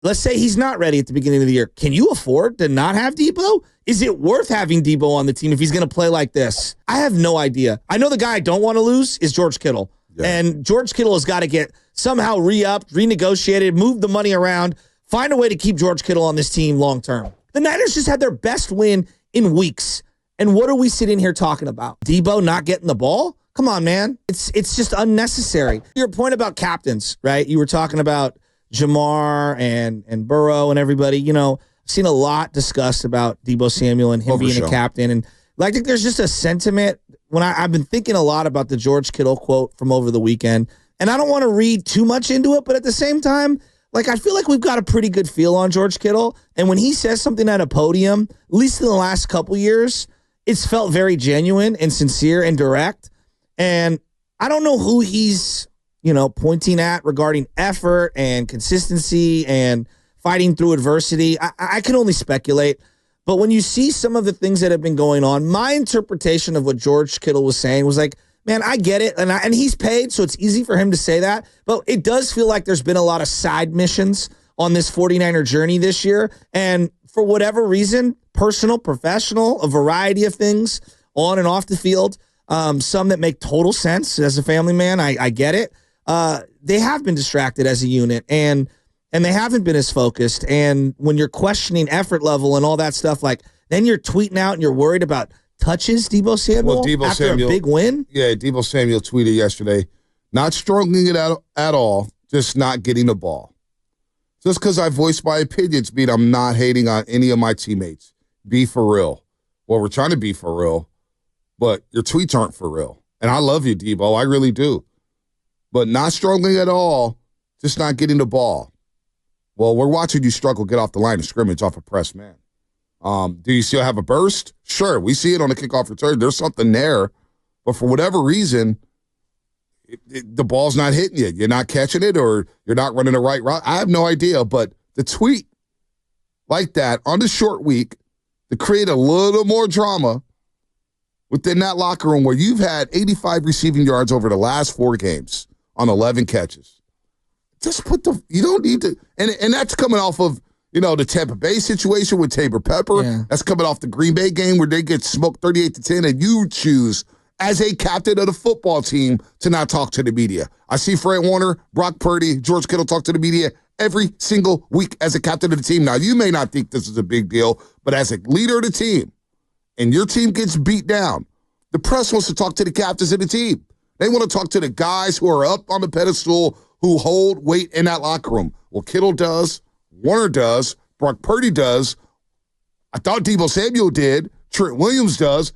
let's say he's not ready at the beginning of the year. Can you afford to not have Deebo? Is it worth having Deebo on the team if he's going to play like this? I have no idea. I know the guy I don't want to lose is George Kittle. Yeah. And George Kittle has got to get somehow re-upped, renegotiated, move the money around, find a way to keep George Kittle on this team long term. The Niners just had their best win in weeks. And what are we sitting here talking about? Deebo not getting the ball? Come on, man. It's just unnecessary. Your point about captains, right? You were talking about Jamar and Burrow and everybody. You know, I've seen a lot discussed about Deebo Samuel and him being a captain. And I think there's just a sentiment when I've been thinking a lot about the George Kittle quote from over the weekend. And I don't want to read too much into it, but at the same time, I feel like we've got a pretty good feel on George Kittle. And when he says something at a podium, at least in the last couple years, it's felt very genuine and sincere and direct. And I don't know who he's, pointing at regarding effort and consistency and fighting through adversity. I can only speculate. But when you see some of the things that have been going on, my interpretation of what George Kittle was saying was like, man, I get it. And he's paid, so it's easy for him to say that. But it does feel like there's been a lot of side missions on this 49er journey this year. And for whatever reason, personal, professional, a variety of things on and off the field, some that make total sense as a family man. I get it. They have been distracted as a unit, and they haven't been as focused. And when you're questioning effort level and all that stuff, then you're tweeting out and you're worried about touches Deebo Samuel after a big win? Yeah, Deebo Samuel tweeted yesterday, not struggling it at all, just not getting the ball. Just because I voiced my opinions mean I'm not hating on any of my teammates. Be for real. Well, we're trying to be for real, but your tweets aren't for real. And I love you, Deebo. I really do. But not struggling at all, just not getting the ball. Well, we're watching you struggle get off the line of scrimmage off a press man. Do you still have a burst? Sure, we see it on the kickoff return. There's something there. But for whatever reason, the ball's not hitting you. You're not catching it or you're not running the right route. I have no idea. But the tweet like that on the short week to create a little more drama within that locker room where you've had 85 receiving yards over the last 4 games on 11 catches. Just you don't need to, and that's coming off of, the Tampa Bay situation with Tabor Pepper. Yeah. That's coming off the Green Bay game where they get smoked 38-10, and you choose as a captain of the football team to not talk to the media. I see Fred Warner, Brock Purdy, George Kittle talk to the media every single week as a captain of the team. Now, you may not think this is a big deal, but as a leader of the team, and your team gets beat down, the press wants to talk to the captains of the team. They want to talk to the guys who are up on the pedestal who hold weight in that locker room. Well, Kittle does. Warner does. Brock Purdy does. I thought Deebo Samuel did. Trent Williams does.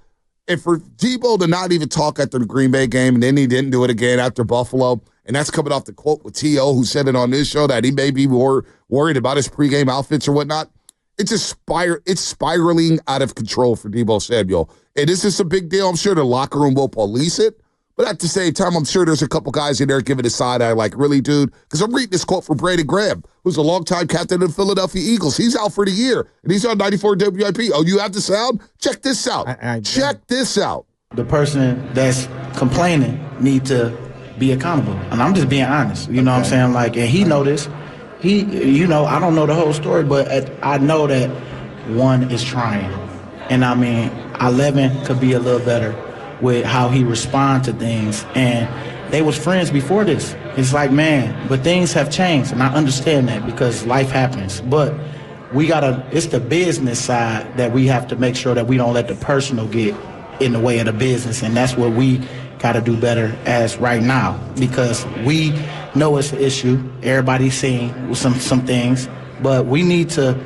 And for Deebo to not even talk after the Green Bay game, and then he didn't do it again after Buffalo, and that's coming off the quote with T.O., who said it on this show that he may be more worried about his pregame outfits or whatnot. It's spiraling out of control for Deebo Samuel. And this is a big deal. I'm sure the locker room will police it. But at the same time, I'm sure there's a couple guys in there giving a side eye like, really, dude? Because I'm reading this quote from Brandon Graham, who's a longtime captain of the Philadelphia Eagles. He's out for the year, and he's on 94 WIP. Oh, you have the sound? Check this out. Check this out. The person that's complaining need to be accountable. And I'm just being honest. You know what I'm saying? And he know this. I don't know the whole story, but I know that one is trying. And 11 could be a little better with how he responds to things. And they was friends before this. It's but things have changed, and I understand that because life happens. But it's the business side that we have to make sure that we don't let the personal get in the way of the business, and that's what we got to do better as right now, because we know it's an issue. Everybody's seeing some things, but we need to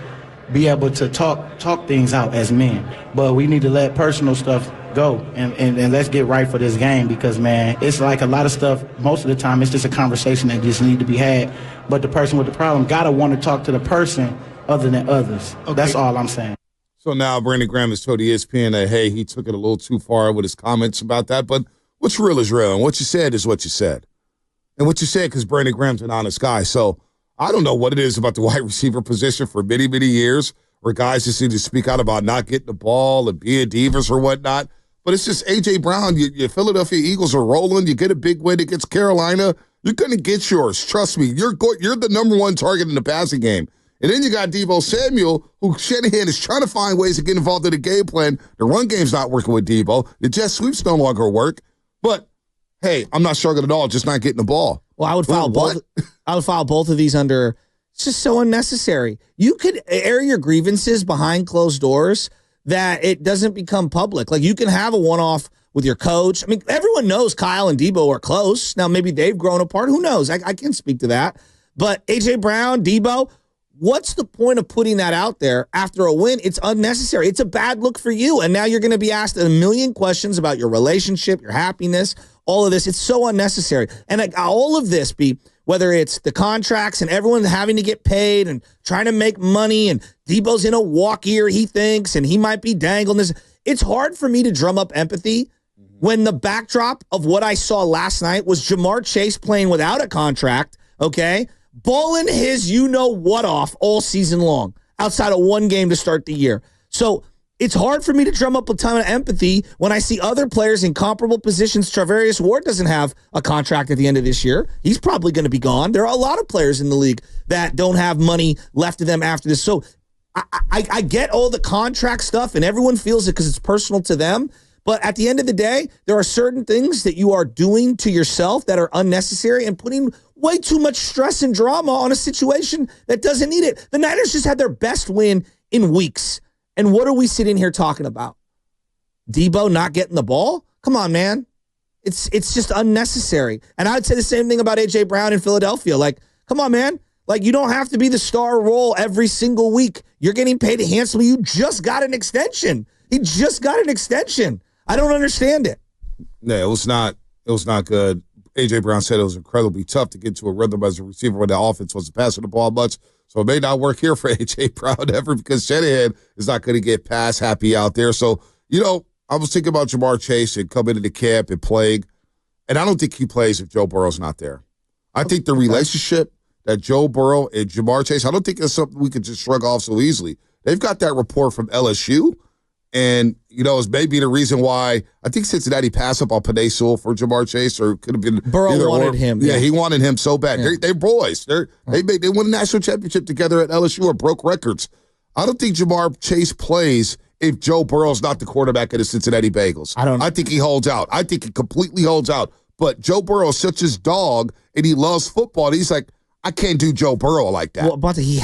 be able to talk things out as men. But we need to let personal stuff go and let's get right for this game, because, man, it's like a lot of stuff, most of the time, it's just a conversation that just need to be had. But the person with the problem got to want to talk to the person other than others. Okay. That's all I'm saying. So now Brandon Graham has told ESPN that, hey, he took it a little too far with his comments about that. But what's real is real, and what you said is what you said. And what you said, because Brandon Graham's an honest guy. So I don't know what it is about the wide receiver position for many, many years where guys just need to speak out about not getting the ball and being divas or whatnot. But it's just A.J. Brown. Your Philadelphia Eagles are rolling. You get a big win against Carolina. You're going to get yours. Trust me. You're the number one target in the passing game. And then you got Deebo Samuel, who Shanahan is trying to find ways to get involved in the game plan. The run game's not working with Deebo. The jet sweeps no longer work. But, hey, I'm not struggling at all, just not getting the ball. Well, I would file both. I would file both of these under. It's just so unnecessary. You could air your grievances behind closed doors that it doesn't become public. Like, you can have a one-off with your coach. I mean, everyone knows Kyle and Deebo are close. Now, maybe they've grown apart. Who knows? I can't speak to that. But A.J. Brown, Deebo, what's the point of putting that out there after a win? It's unnecessary. It's a bad look for you. And now you're going to be asked a million questions about your relationship, your happiness, all of this. It's so unnecessary. And all of this, whether it's the contracts and everyone having to get paid and trying to make money, and Deebo's in a walk year, he thinks, and he might be dangling this. It's hard for me to drum up empathy when the backdrop of what I saw last night was Jamar Chase playing without a contract, okay? Balling his you-know-what off all season long, outside of one game to start the year. So it's hard for me to drum up a ton of empathy when I see other players in comparable positions. Travarius Ward doesn't have a contract at the end of this year. He's probably going to be gone. There are a lot of players in the league that don't have money left to them after this. So I get all the contract stuff, and everyone feels it because it's personal to them. But at the end of the day, there are certain things that you are doing to yourself that are unnecessary and putting way too much stress and drama on a situation that doesn't need it. The Niners just had their best win in weeks. And what are we sitting here talking about? Deebo not getting the ball? Come on, man. It's just unnecessary. And I'd say the same thing about A.J. Brown in Philadelphia. Like, come on, man. Like, you don't have to be the star role every single week. You're getting paid handsomely. You just got an extension. He just got an extension. I don't understand it. Yeah, it was not good. A.J. Brown said it was incredibly tough to get to a rhythm as a receiver when the offense wasn't passing the ball much. So it may not work here for A.J. Brown ever because Shanahan is not going to get pass happy out there. So, I was thinking about Jamar Chase and coming into camp and playing, and I don't think he plays if Joe Burrow's not there. I think the relationship that Joe Burrow and Jamar Chase, I don't think it's something we could just shrug off so easily. They've got that report from LSU. And, it's maybe the reason why I think Cincinnati passed up on Penei Sewell for Jamar Chase, or it could have been Burrow wanted him. Yeah, he wanted him so bad. Yeah. They're boys. They won a national championship together at LSU or broke records. I don't think Jamar Chase plays if Joe Burrow's not the quarterback of the Cincinnati Bengals. I think he holds out. I think he completely holds out. But Joe Burrow is such his dog, and he loves football. And he's like, I can't do Joe Burrow like that. Well, Bonta, he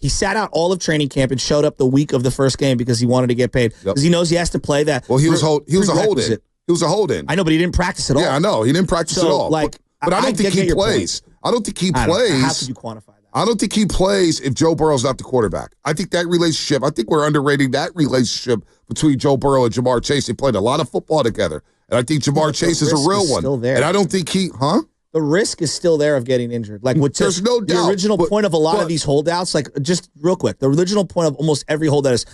sat out all of training camp and showed up the week of the first game because he wanted to get paid. Because he knows he has to play that. Well, he was a hold-in. He was a hold-in. I know, but he didn't practice at all. Yeah, I know. He didn't practice at all. But I don't think he plays. I don't think he plays. How could you quantify that? I don't think he plays if Joe Burrow's not the quarterback. I think we're underrating that relationship between Joe Burrow and Jamar Chase. They played a lot of football together. And I think Jamar Chase is a real one. Still there. And I don't think the risk is still there of getting injured. Like, there's no doubt. The original point of a lot of these holdouts, like, just real quick, the original point of almost every holdout is,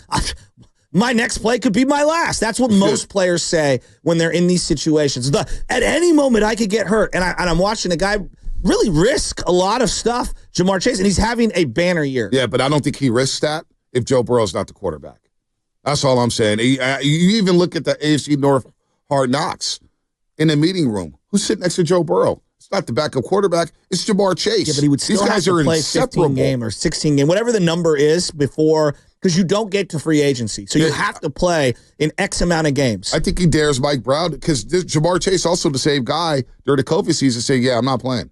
my next play could be my last. That's what most players say when they're in these situations. At any moment, I could get hurt. And I'm watching a guy really risk a lot of stuff, Jamar Chase, and he's having a banner year. Yeah, but I don't think he risks that if Joe Burrow's not the quarterback. That's all I'm saying. You even look at the AFC North Hard Knocks in the meeting room. Who's sitting next to Joe Burrow? It's not the backup quarterback. It's Jamar Chase. Yeah, but he would still have to play 15 game or 16 game, whatever the number is before, because you don't get to free agency. So you have to play in X amount of games. I think he dares Mike Brown because Jamar Chase, also the same guy during the COVID season, saying, "Yeah, I'm not playing.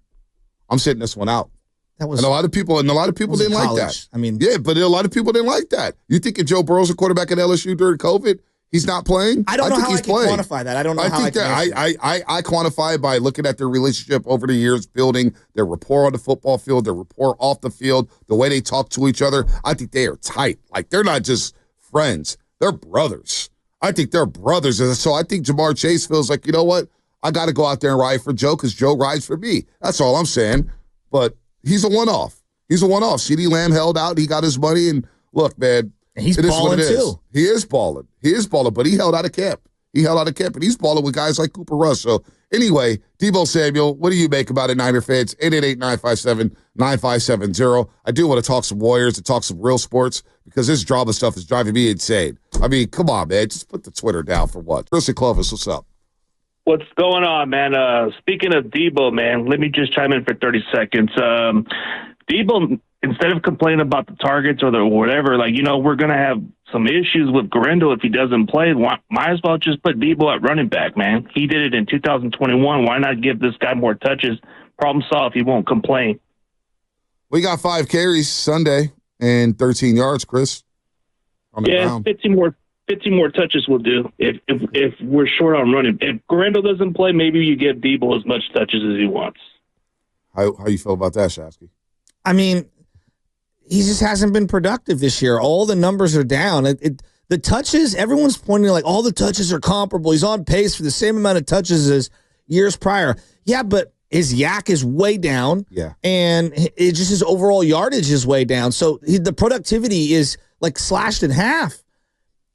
I'm sitting this one out." And a lot of people didn't like that. I mean, yeah, but a lot of people didn't like that. You think if Joe Burrow's a quarterback at LSU during COVID, he's not playing? I don't know how I can quantify that. I don't know how I can. I quantify it by looking at their relationship over the years, building their rapport on the football field, their rapport off the field, the way they talk to each other. I think they are tight. Like, they're not just friends. They're brothers. I think they're brothers. And so I think Jamar Chase feels like, you know what? I got to go out there and ride for Joe because Joe rides for me. That's all I'm saying. But he's a one-off. CeeDee Lamb held out. He got his money. And look, man, he's balling too. He is balling, but he held out of camp. And he's balling with guys like Cooper Rush. So anyway, Deebo Samuel, what do you make about it, Niner fans? 888-957-9570. I do want to talk some Warriors, to talk some real sports, because this drama stuff is driving me insane. I mean, come on, man. Just put the Twitter down for what? Chris and Clovis, what's up? What's going on, man? Speaking of Deebo, man, let me just chime in for 30 seconds. Deebo instead of complaining about the targets or the whatever, like, we're going to have some issues with Grindle if he doesn't play. Might as well just put Deebo at running back, man. He did it in 2021. Why not give this guy more touches? Problem solved. He won't complain. We got 5 carries Sunday and 13 yards, Chris. On the ground. 15 more touches will do. If we're short on running, if Grindle doesn't play, maybe you give Deebo as much touches as he wants. How you feel about that, Shasky? I mean, he just hasn't been productive this year. All the numbers are down. The touches, everyone's pointing like all the touches are comparable. He's on pace for the same amount of touches as years prior. Yeah, but his yak is way down. Yeah. And his overall yardage is way down. So the productivity is like slashed in half.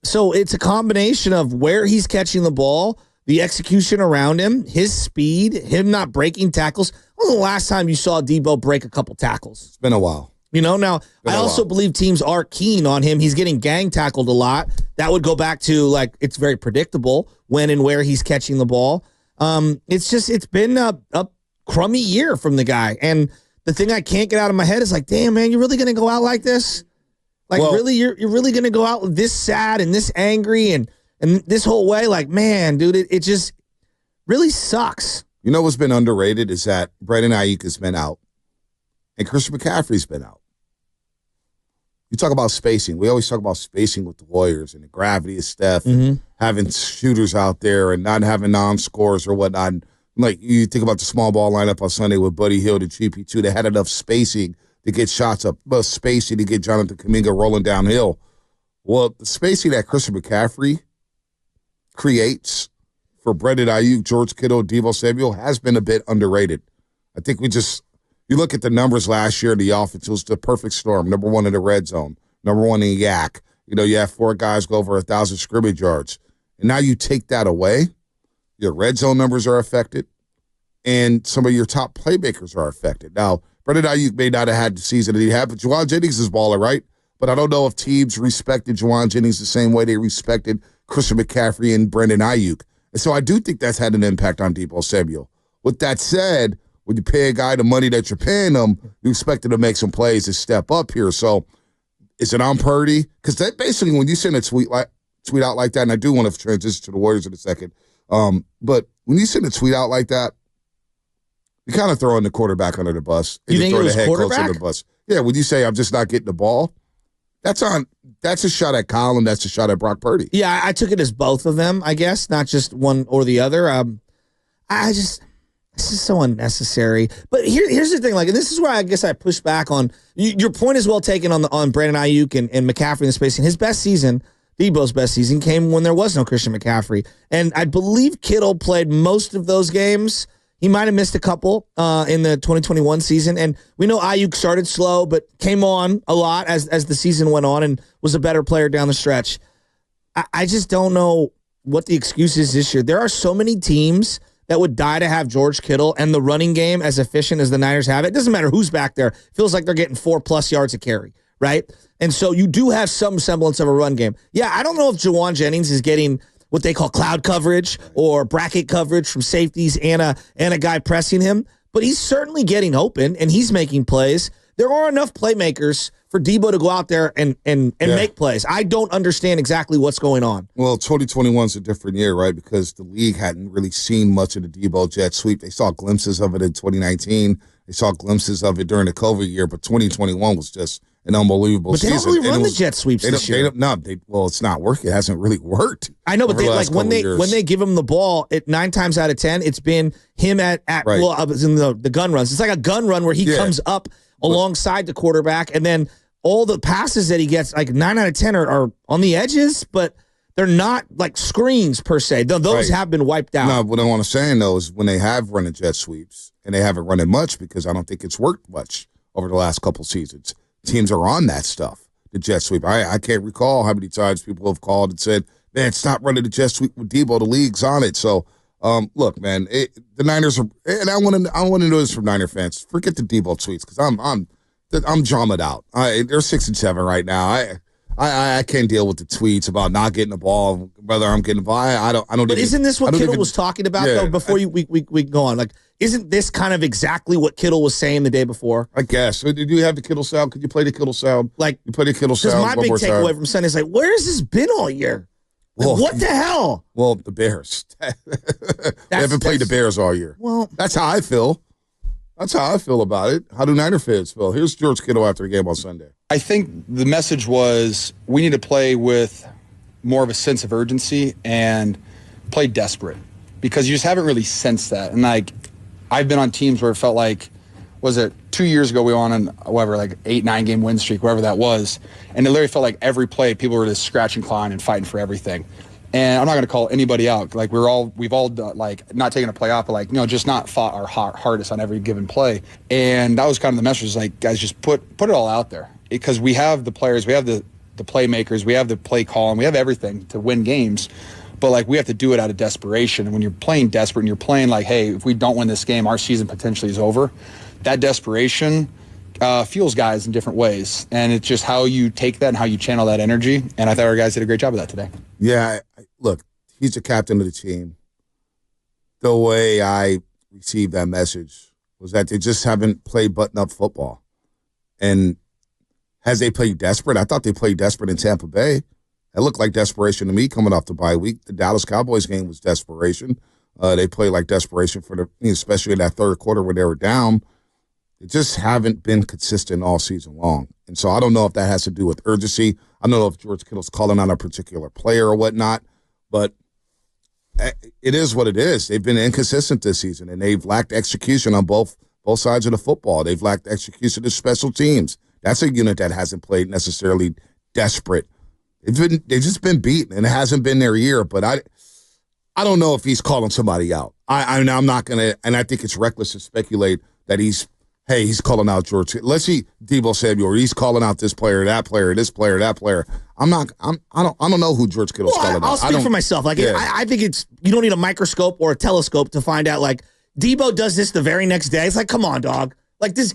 So it's a combination of where he's catching the ball, the execution around him, his speed, him not breaking tackles. When was the last time you saw Deebo break a couple tackles? It's been a while. Now, I also believe teams are keen on him. He's getting gang tackled a lot. That would go back to, like, it's very predictable when and where he's catching the ball. It's been a crummy year from the guy. And the thing I can't get out of my head is like, damn, man, you're really going to go out like this? Like, really, you're really going to go out this sad and this angry and this whole way? Like, man, dude, it just really sucks. You know what's been underrated is that Brandon Aiyuk has been out and Christian McCaffrey's been out. You talk about spacing. We always talk about spacing with the Warriors and the gravity of Steph and having shooters out there and not having non-scores or whatnot. Like, you think about the small ball lineup on Sunday with Buddy Hield and GP2. They had enough spacing to get shots up, but spacing to get Jonathan Kuminga rolling downhill. Well, the spacing that Christian McCaffrey creates for Brandon Aiyuk, George Kittle, Deebo Samuel has been a bit underrated. I think you look at the numbers last year in the offense, it was the perfect storm. Number 1 in the red zone, number 1 in yak. You have 4 guys go over 1,000 scrimmage yards. And now you take that away, your red zone numbers are affected, and some of your top playmakers are affected. Now, Brandon Aiyuk may not have had the season that he had, but Juwan Jennings is baller, right? But I don't know if teams respected Juwan Jennings the same way they respected Christian McCaffrey and Brandon Aiyuk. And so I do think that's had an impact on Deebo Samuel. With that said, when you pay a guy the money that you're paying him, you expect him to make some plays to step up here. So is it on Purdy? Because that basically, when you send a tweet out like that, and I do want to transition to the Warriors in a second, but when you send a tweet out like that, you're kind of throwing the quarterback under the bus. You think it was quarterback? Under the bus. Yeah, when you say I'm just not getting the ball, that's a shot at Colin, that's a shot at Brock Purdy. Yeah, I took it as both of them, I guess, not just one or the other. This is so unnecessary. But here's the thing, like, and this is where I guess I push back on your point is well taken on Brandon Aiyuk and McCaffrey in the spacing. His best season, Deebo's best season, came when there was no Christian McCaffrey. And I believe Kittle played most of those games. He might have missed a couple in the 2021 season. And we know Aiyuk started slow, but came on a lot as the season went on and was a better player down the stretch. I just don't know what the excuse is this year. There are so many teams that would die to have George Kittle and the running game as efficient as the Niners have it. It doesn't matter who's back there. Feels like they're getting 4+ yards a carry, right? And so you do have some semblance of a run game. Yeah, I don't know if Juwan Jennings is getting what they call cloud coverage or bracket coverage from safeties and a guy pressing him, but he's certainly getting open and he's making plays. There are enough playmakers for Deebo to go out there and make plays. I don't understand exactly what's going on. Well, 2021's a different year, right? Because the league hadn't really seen much of the Deebo jet sweep. They saw glimpses of it in 2019. They saw glimpses of it during the COVID year, but 2021 was just an unbelievable season. But they don't really run the jet sweeps this year. Well, it's not working. It hasn't really worked. I know, but when they give him the ball, 9 times out of 10, it's been him at right. Well, in the gun runs. It's like a gun run where he comes up alongside the quarterback, and then all the passes that he gets, like 9 out of 10 are on the edges, but they're not like screens per se. Those have been wiped out. No, what I want to say, though, is when they have run the jet sweeps, and they haven't run it much because I don't think it's worked much over the last couple seasons. Teams are on that stuff, the jet sweep. I can't recall how many times people have called and said, man, stop running the jet sweep with Deebo. The league's on it. So, look, man, the Niners are, and I want to know this from Niner fans. Forget the Deebo tweets because I'm drummed out. They're 6-7 right now. I can't deal with the tweets about not getting the ball, whether I'm getting the ball. I don't. But isn't this what Kittle was talking about though? Before we go on, like isn't this kind of exactly what Kittle was saying the day before? I guess. So did you have the Kittle sound? Could you play the Kittle sound? Like, you play the Kittle sound my big takeaway from Sunday is like, where has this been all year? Like, what the hell? Well, the Bears. They haven't played the Bears all year. Well, that's how I feel. That's how I feel about it. How do Niner fans feel? Here's George Kittle after the game on Sunday. I think the message was we need to play with more of a sense of urgency and play desperate, because you just haven't really sensed that. And like, I've been on teams where it felt like, was it 2 years ago we were on an, whatever, like 8-9 game win streak, whatever that was, and it literally felt like every play people were just scratching, clawing, and fighting for everything. And I'm not going to call anybody out. Like, we've all like not taken a play off, but like, just not fought our hardest on every given play. And that was kind of the message, like, guys, just put it all out there, because we have the players, we have the playmakers, we have the play call, and we have everything to win games. But like, we have to do it out of desperation. And when you're playing desperate and you're playing like, hey, if we don't win this game, our season potentially is over. That desperation fuels guys in different ways, and it's just how you take that and how you channel that energy. And I thought our guys did a great job of that today. Yeah, look, he's the captain of the team. The way I received that message was that they just haven't played button-up football. And has they played desperate? I thought they played desperate in Tampa Bay. It looked like desperation to me coming off the bye week. The Dallas Cowboys game was desperation. They played like desperation especially in that third quarter when they were down. They just haven't been consistent all season long. And so I don't know if that has to do with urgency. I don't know if George Kittle's calling on a particular player or whatnot, but it is what it is. They've been inconsistent this season, and they've lacked execution on both sides of the football. They've lacked execution of special teams. That's a unit that hasn't played necessarily desperate. They've just been beaten, and it hasn't been their year. But I don't know if he's calling somebody out. I'm not gonna, and I think it's reckless to speculate that he's calling out George. Let's see Deebo Samuel. He's calling out this player, that player, this player, that player. I don't know who George Kittle's calling out. I'll speak for myself. Like, yeah. I think you don't need a microscope or a telescope to find out. Like, Deebo does this the very next day. It's like, come on, dog. Like this,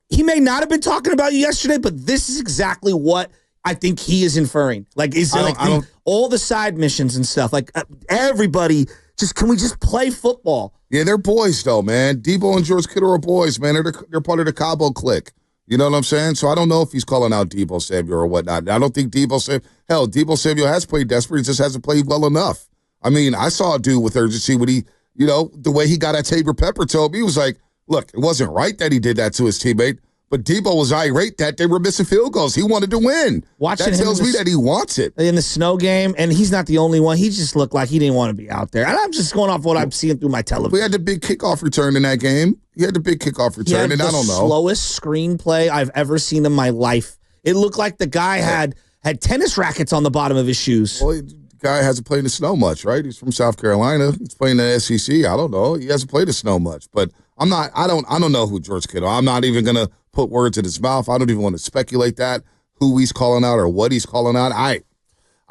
he may not have been talking about you yesterday, but this is exactly what I think he is inferring. Like, is it like all the side missions and stuff? Like, everybody, can we just play football? Yeah, they're boys, though, man. Deebo and George Kittle are boys, man. They're part of the Cabo clique. You know what I'm saying? So I don't know if he's calling out Deebo Samuel or whatnot. I don't think Deebo Samuel has played desperate. He just hasn't played well enough. I mean, I saw a dude with urgency when he, the way he got at Tabor Pepper told me, he was like, look, it wasn't right that he did that to his teammate, but Deebo was irate that they were missing field goals. He wanted to win. That tells me that he wants it. In the snow game, and he's not the only one. He just looked like he didn't want to be out there. And I'm just going off what I'm seeing through my television. We had the big kickoff return in that game. He had the big kickoff return, and I don't know. Slowest screenplay I've ever seen in my life. It looked like the guy had tennis rackets on the bottom of his shoes. Well, the guy hasn't played in the snow much, right? He's from South Carolina. He's playing in the SEC. I don't know. He hasn't played the snow much, but I don't know who George Kittle. I'm not even gonna put words in his mouth. I don't even want to speculate that who he's calling out or what he's calling out. I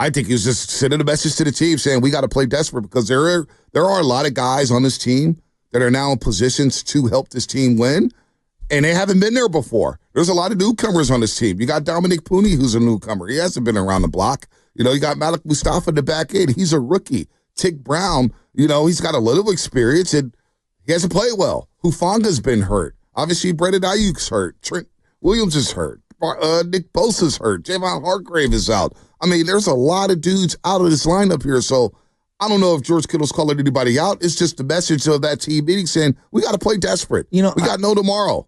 think he was just sending a message to the team saying we got to play desperate, because there are a lot of guys on this team that are now in positions to help this team win, and they haven't been there before. There's a lot of newcomers on this team. You got Dominic Pooney, who's a newcomer. He hasn't been around the block. You got Malik Mustafa in the back end. He's a rookie. Tick Brown, he's got a little experience, and he hasn't played well. Hufanga's been hurt. Obviously, Brandon Aiyuk's hurt. Trent Williams is hurt. Nick Bosa's hurt. Javon Hargrave is out. I mean, there's a lot of dudes out of this lineup here, so I don't know if George Kittle's calling anybody out. It's just the message of that team meeting saying, we got to play desperate. We got no tomorrow.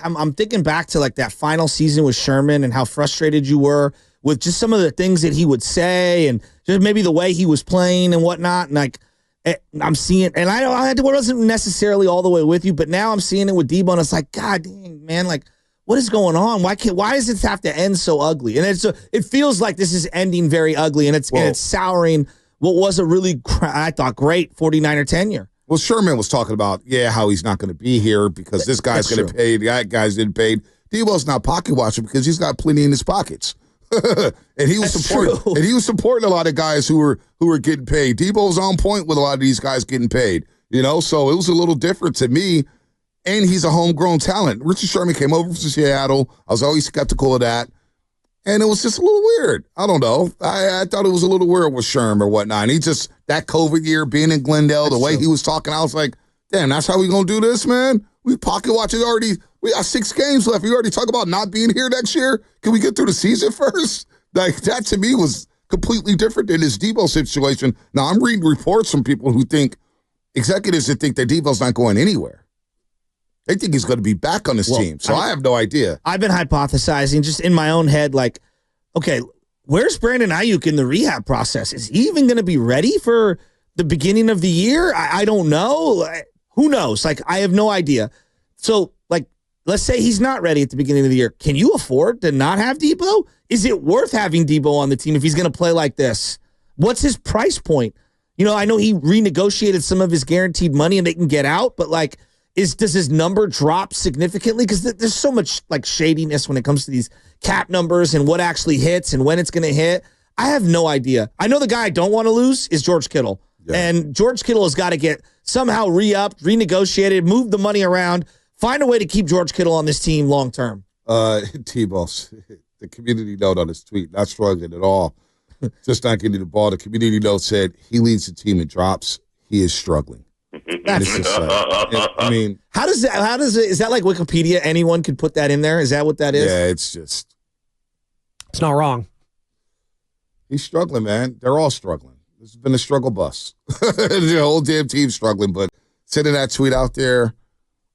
I'm thinking back to like that final season with Sherman and how frustrated you were with just some of the things that he would say and just maybe the way he was playing and whatnot. And like, I'm seeing, and I wasn't necessarily all the way with you, but now I'm seeing it with Deebo, and it's like, God dang, man, like, what is going on? Why does it have to end so ugly? And it feels like this is ending very ugly, and it's souring what was a really, I thought, great 49er tenure. Well, Sherman was talking about, how he's not going to be here because this guy's going to pay, that guy's getting paid. Deebo's not pocket watching because he's got plenty in his pockets. and he was supporting a lot of guys who were getting paid. Deebo's on point with a lot of these guys getting paid, so it was a little different to me. And he's a homegrown talent. Richard Sherman came over from Seattle. I was always skeptical of that. And it was just a little weird. I don't know. I thought it was a little weird with Sherm or whatnot. And he just, that COVID year, being in Glendale, the way he was talking, I was like, damn, that's how we going to do this, man? We pocket watching already. We got 6 games left. We already talk about not being here next year. Can we get through the season first? Like, that to me was completely different than this Deebo situation. Now, I'm reading reports from people who think, executives that think that Deebo's not going anywhere. They think he's going to be back on this team. So I have no idea. I've been hypothesizing just in my own head, like, okay, where's Brandon Aiyuk in the rehab process? Is he even going to be ready for the beginning of the year? I don't know. Who knows? Like, I have no idea. So, like, let's say he's not ready at the beginning of the year. Can you afford to not have Deebo? Is it worth having Deebo on the team if he's going to play like this? What's his price point? You know, I know he renegotiated some of his guaranteed money and they can get out, but like, does his number drop significantly? Because there's so much like shadiness when it comes to these cap numbers and what actually hits and when it's going to hit. I have no idea. I know the guy I don't want to lose is George Kittle. Yeah. And George Kittle has got to get somehow re-upped, renegotiated, move the money around, find a way to keep George Kittle on this team long term. T-Boss, the community note on his tweet, not struggling at all. Just not getting the ball. The community note said he leads the team in drops. He is struggling. That's just I mean, how does it, is that like Wikipedia? Anyone could put that in there? Is that what that is? Yeah, it's not wrong. He's struggling, man. They're all struggling. This has been a struggle bus. The whole damn team's struggling, but sending that tweet out there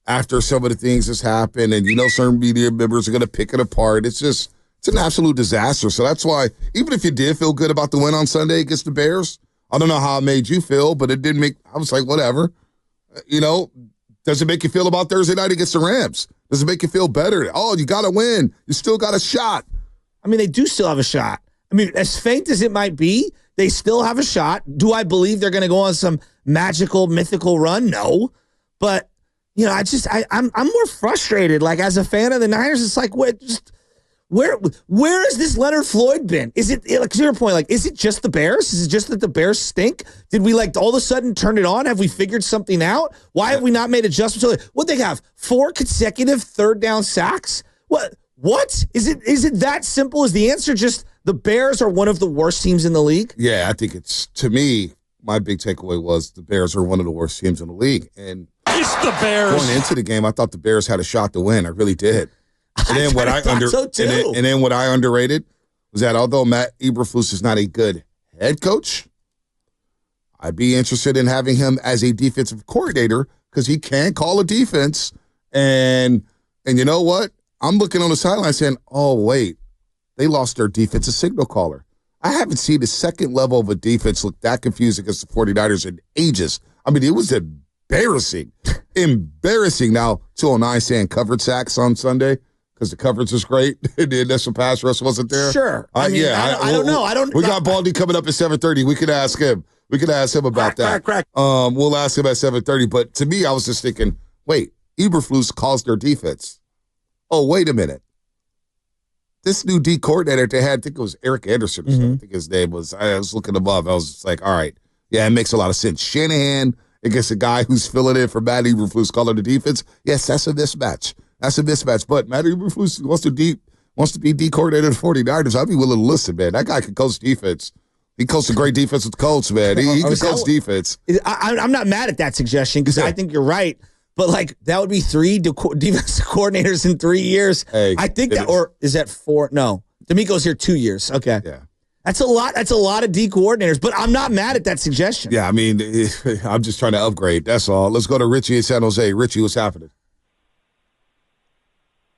after some of the things that's happened, and certain media members are going to pick it apart. It's an absolute disaster. So that's why, even if you did feel good about the win on Sunday against the Bears, I don't know how it made you feel, but it didn't make, I was like, whatever. Does it make you feel about Thursday night against the Rams? Does it make you feel better? Oh, you got to win. You still got a shot. I mean, they do still have a shot. I mean, as faint as it might be, they still have a shot. Do I believe they're going to go on some magical, mythical run? No. But, I'm more frustrated. Like, as a fan of the Niners, it's like, where has this Leonard Floyd been? Is it, like, to your point, like, is it just the Bears? Is it just that the Bears stink? Did we, like, all of a sudden turn it on? Have we figured something out? Why have we not made adjustments? What they have? 4 consecutive third down sacks? What? Is it that simple? Is the answer just the Bears are one of the worst teams in the league? Yeah, I think it's, to me, my big takeaway was the Bears are one of the worst teams in the league. And it's the Bears. Going into the game, I thought the Bears had a shot to win. I really did. And then what I underrated was that although Matt Eberflus is not a good head coach, I'd be interested in having him as a defensive coordinator because he can call a defense. And you know what? I'm looking on the sideline saying, oh, wait, they lost their defensive signal caller. I haven't seen the second level of a defense look that confused against the 49ers in ages. I mean, it was embarrassing. Embarrassing. Now, 209 saying covered sacks on Sunday because the coverage was great. The initial pass rush wasn't there. Sure. I don't know. We got Baldy coming up at 7:30. We could ask him. About that. We'll ask him at 7:30. But to me, I was just thinking, wait, Eberflus calls their defense. Oh, wait a minute. This new D coordinator they had, I think it was Eric Anderson or something. I think his name was. I was looking above. I was just like, all right. Yeah, it makes a lot of sense. Shanahan against a guy who's filling in for Matt Eberflus calling the defense. Yes, that's a mismatch. But Matt Eberflus wants to be D coordinator of the 49ers. I'd be willing to listen, man. That guy can coach defense. He coached a great defense with the Colts, man. He can coach defense. I'm not mad at that suggestion because I think you're right. But, like, that would be 3 defensive coordinators in 3 years. Hey, I think that, or is that 4? No. D'Amico's here 2 years. Okay. Yeah. That's a lot. That's a lot of D coordinators, but I'm not mad at that suggestion. Yeah, I mean, I'm just trying to upgrade. That's all. Let's go to Richie in San Jose. Richie, what's happening?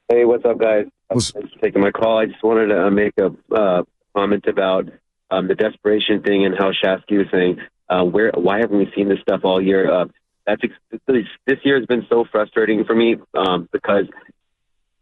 Hey, what's up, guys? Thanks for taking my call. I just wanted to make a comment about the desperation thing and how Shasky was saying, why haven't we seen this stuff all year? This year has been so frustrating for me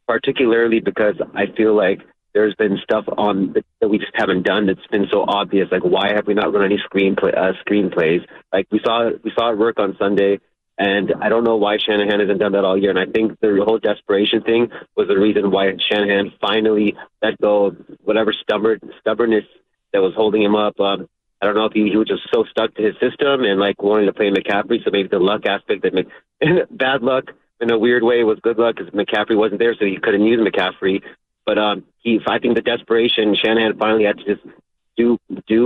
particularly because I feel like there's been stuff on that we just haven't done that's been so obvious. Like, why have we not run any screenplays? Like, we saw it work on Sunday, and I don't know why Shanahan hasn't done that all year. And I think the whole desperation thing was the reason why Shanahan finally let go of whatever stubbornness that was holding him up. I don't know if he was just so stuck to his system and like wanting to play McCaffrey. So maybe the luck aspect bad luck in a weird way was good luck because McCaffrey wasn't there, so he couldn't use McCaffrey. But I think the desperation, Shanahan finally had to just do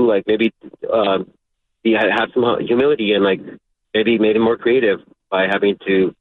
like maybe have some humility and like maybe made him more creative. by having to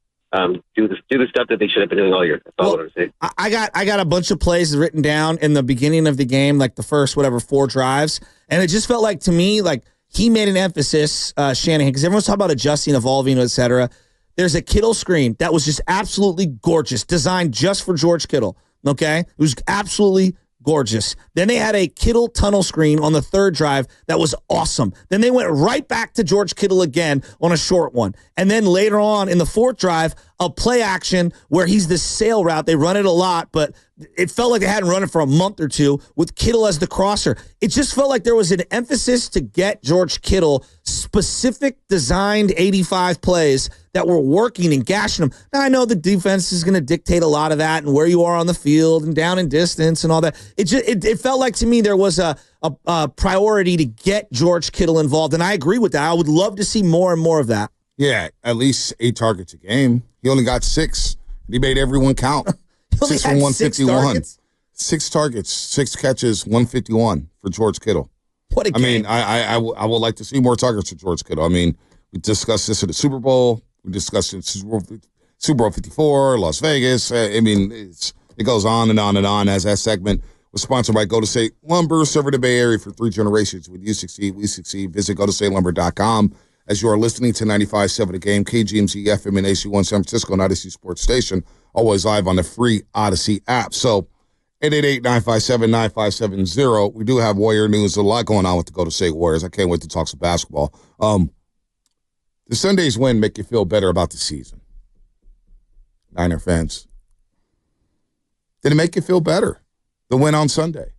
do the stuff that they should have been doing all year. That's all I'm going to say. I got a bunch of plays written down in the beginning of the game, like the first 4 drives, and it just felt like to me like he made an emphasis, Shanahan, because everyone's talking about adjusting, evolving, etc. There's a Kittle screen that was just absolutely gorgeous, designed just for George Kittle. Okay, it was absolutely gorgeous. Then they had a Kittle tunnel screen on the 3rd drive that was awesome. Then they went right back to George Kittle again on a short one. And then later on in the 4th drive, a play action where he's the sail route. They run it a lot, but it felt like they hadn't run it for a month or two with Kittle as the crosser. It just felt like there was an emphasis to get George Kittle specific designed 85 plays that were working and gashing him. Now, I know the defense is going to dictate a lot of that and where you are on the field and down in distance and all that. It felt like to me there was a priority to get George Kittle involved, and I agree with that. I would love to see more and more of that. Yeah, at least 8 targets a game. He only got 6. He made everyone count. 6 from 151. 6 targets, 6 catches, 151 for George Kittle. What a game. I mean, I would like to see more targets for George Kittle. I mean, we discussed this at the Super Bowl. We discussed it in Super Bowl 54, Las Vegas. I mean, it goes on and on and on. As that segment was sponsored by Go to State Lumber, serving the Bay Area for 3 generations. When you succeed, we succeed. Visit GoToStateLumber.com. As you are listening to 95.7 The Game, KGMZ FM and AC1 San Francisco, and Odyssey Sports Station, always live on the free Odyssey app. So, 888-957-9570. We do have Warrior news. A lot going on with the Go to State Warriors. I can't wait to talk some basketball. The Sunday's win make you feel better about the season? Niner fans. Did it make you feel better? The win on Sunday?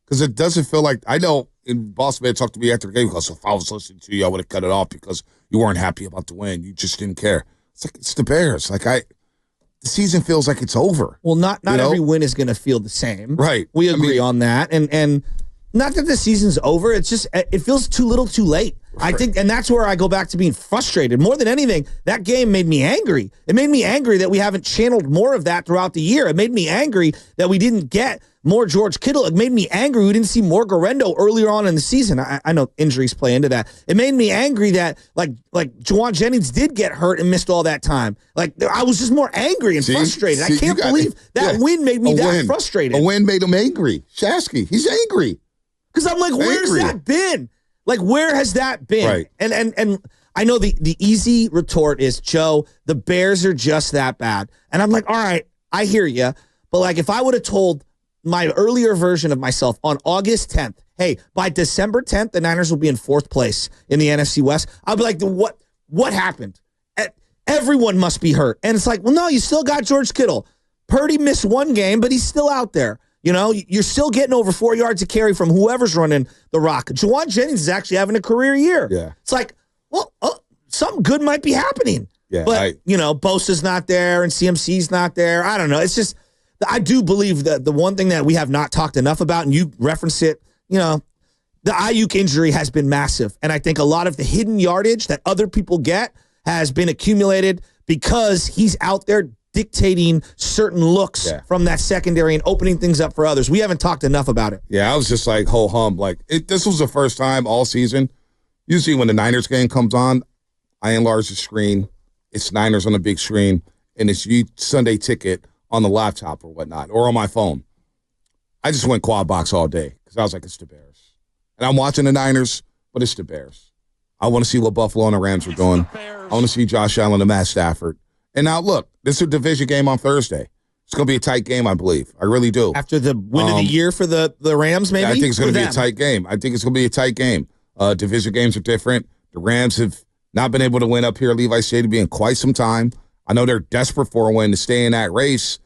Because it doesn't feel like, I know in Boston, they talked to me after the game because if I was listening to you, I would have cut it off because you weren't happy about the win. You just didn't care. It's like, it's the Bears. The season feels like it's over. Well, not every win is going to feel the same. Right. We agree on that. And not that the season's over. It's just, it feels too little too late. Right. I think, and that's where I go back to being frustrated. More than anything, that game made me angry. It made me angry that we haven't channeled more of that throughout the year. It made me angry that we didn't get more George Kittle. It made me angry we didn't see more Garendo earlier on in the season. I know injuries play into that. It made me angry that like Juwan Jennings did get hurt and missed all that time. I was just more angry and frustrated. I can't believe that win made me that frustrated. A win made him angry. Shasky, he's angry. Because I'm like, where's that been? Like, where has that been? Right. And I know the easy retort is, Joe, the Bears are just that bad. And I'm like, all right, I hear you. But if I would have told my earlier version of myself on August 10th, hey, by December 10th, the Niners will be in 4th place in the NFC West, I'd be like, what happened? Everyone must be hurt. And it's like, well, no, you still got George Kittle. Purdy missed 1 game, but he's still out there. You know, you're still getting over 4 yards of carry from whoever's running the rock. Juwan Jennings is actually having a career year. Yeah. It's like, well, something good might be happening. Yeah. But, Bosa's not there and CMC's not there. I don't know. It's just, I do believe that the one thing that we have not talked enough about, and you reference it, the Aiyuk injury has been massive. And I think a lot of the hidden yardage that other people get has been accumulated because he's out there dictating certain looks from that secondary and opening things up for others. We haven't talked enough about it. Yeah, I was just like, ho-hum. This was the first time all season. Usually when the Niners game comes on, I enlarge the screen. It's Niners on the big screen, and it's Sunday Ticket on the laptop or whatnot, or on my phone. I just went quad box all day because I was like, it's the Bears. And I'm watching the Niners, but it's the Bears. I want to see what Buffalo and the Rams are doing. I want to see Josh Allen and Matt Stafford. And now, look, this is a division game on Thursday. It's going to be a tight game, I believe. I really do. After the win of the year for the Rams, maybe? Yeah, I think it's going to be a tight game. Division games are different. The Rams have not been able to win up here at Levi Stadium in quite some time. I know they're desperate for a win to stay in that race.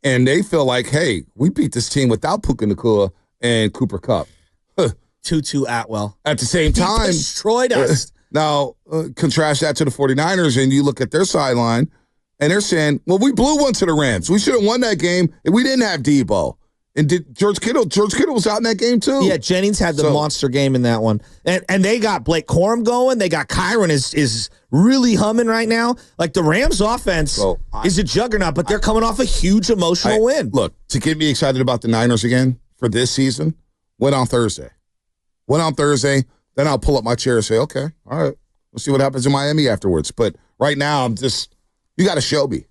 And they feel like, hey, we beat this team without Puka Nacua and Cooper Kupp. Tutu Atwell. At the same time. He destroyed us. Now, contrast that to the 49ers, and you look at their sideline, and they're saying, well, we blew one to the Rams. We should have won that game if we didn't have Deebo. And did George Kittle was out in that game, too. Yeah, Jennings had the monster game in that one. And they got Blake Corum going. They got Kyron is really humming right now. Like, the Rams' offense is a juggernaut, but they're coming off a huge emotional win. Look, to get me excited about the Niners again for this season, win on Thursday. Then I'll pull up my chair and say, okay, all right, We'll see what happens in Miami afterwards. But right now, you got to show me.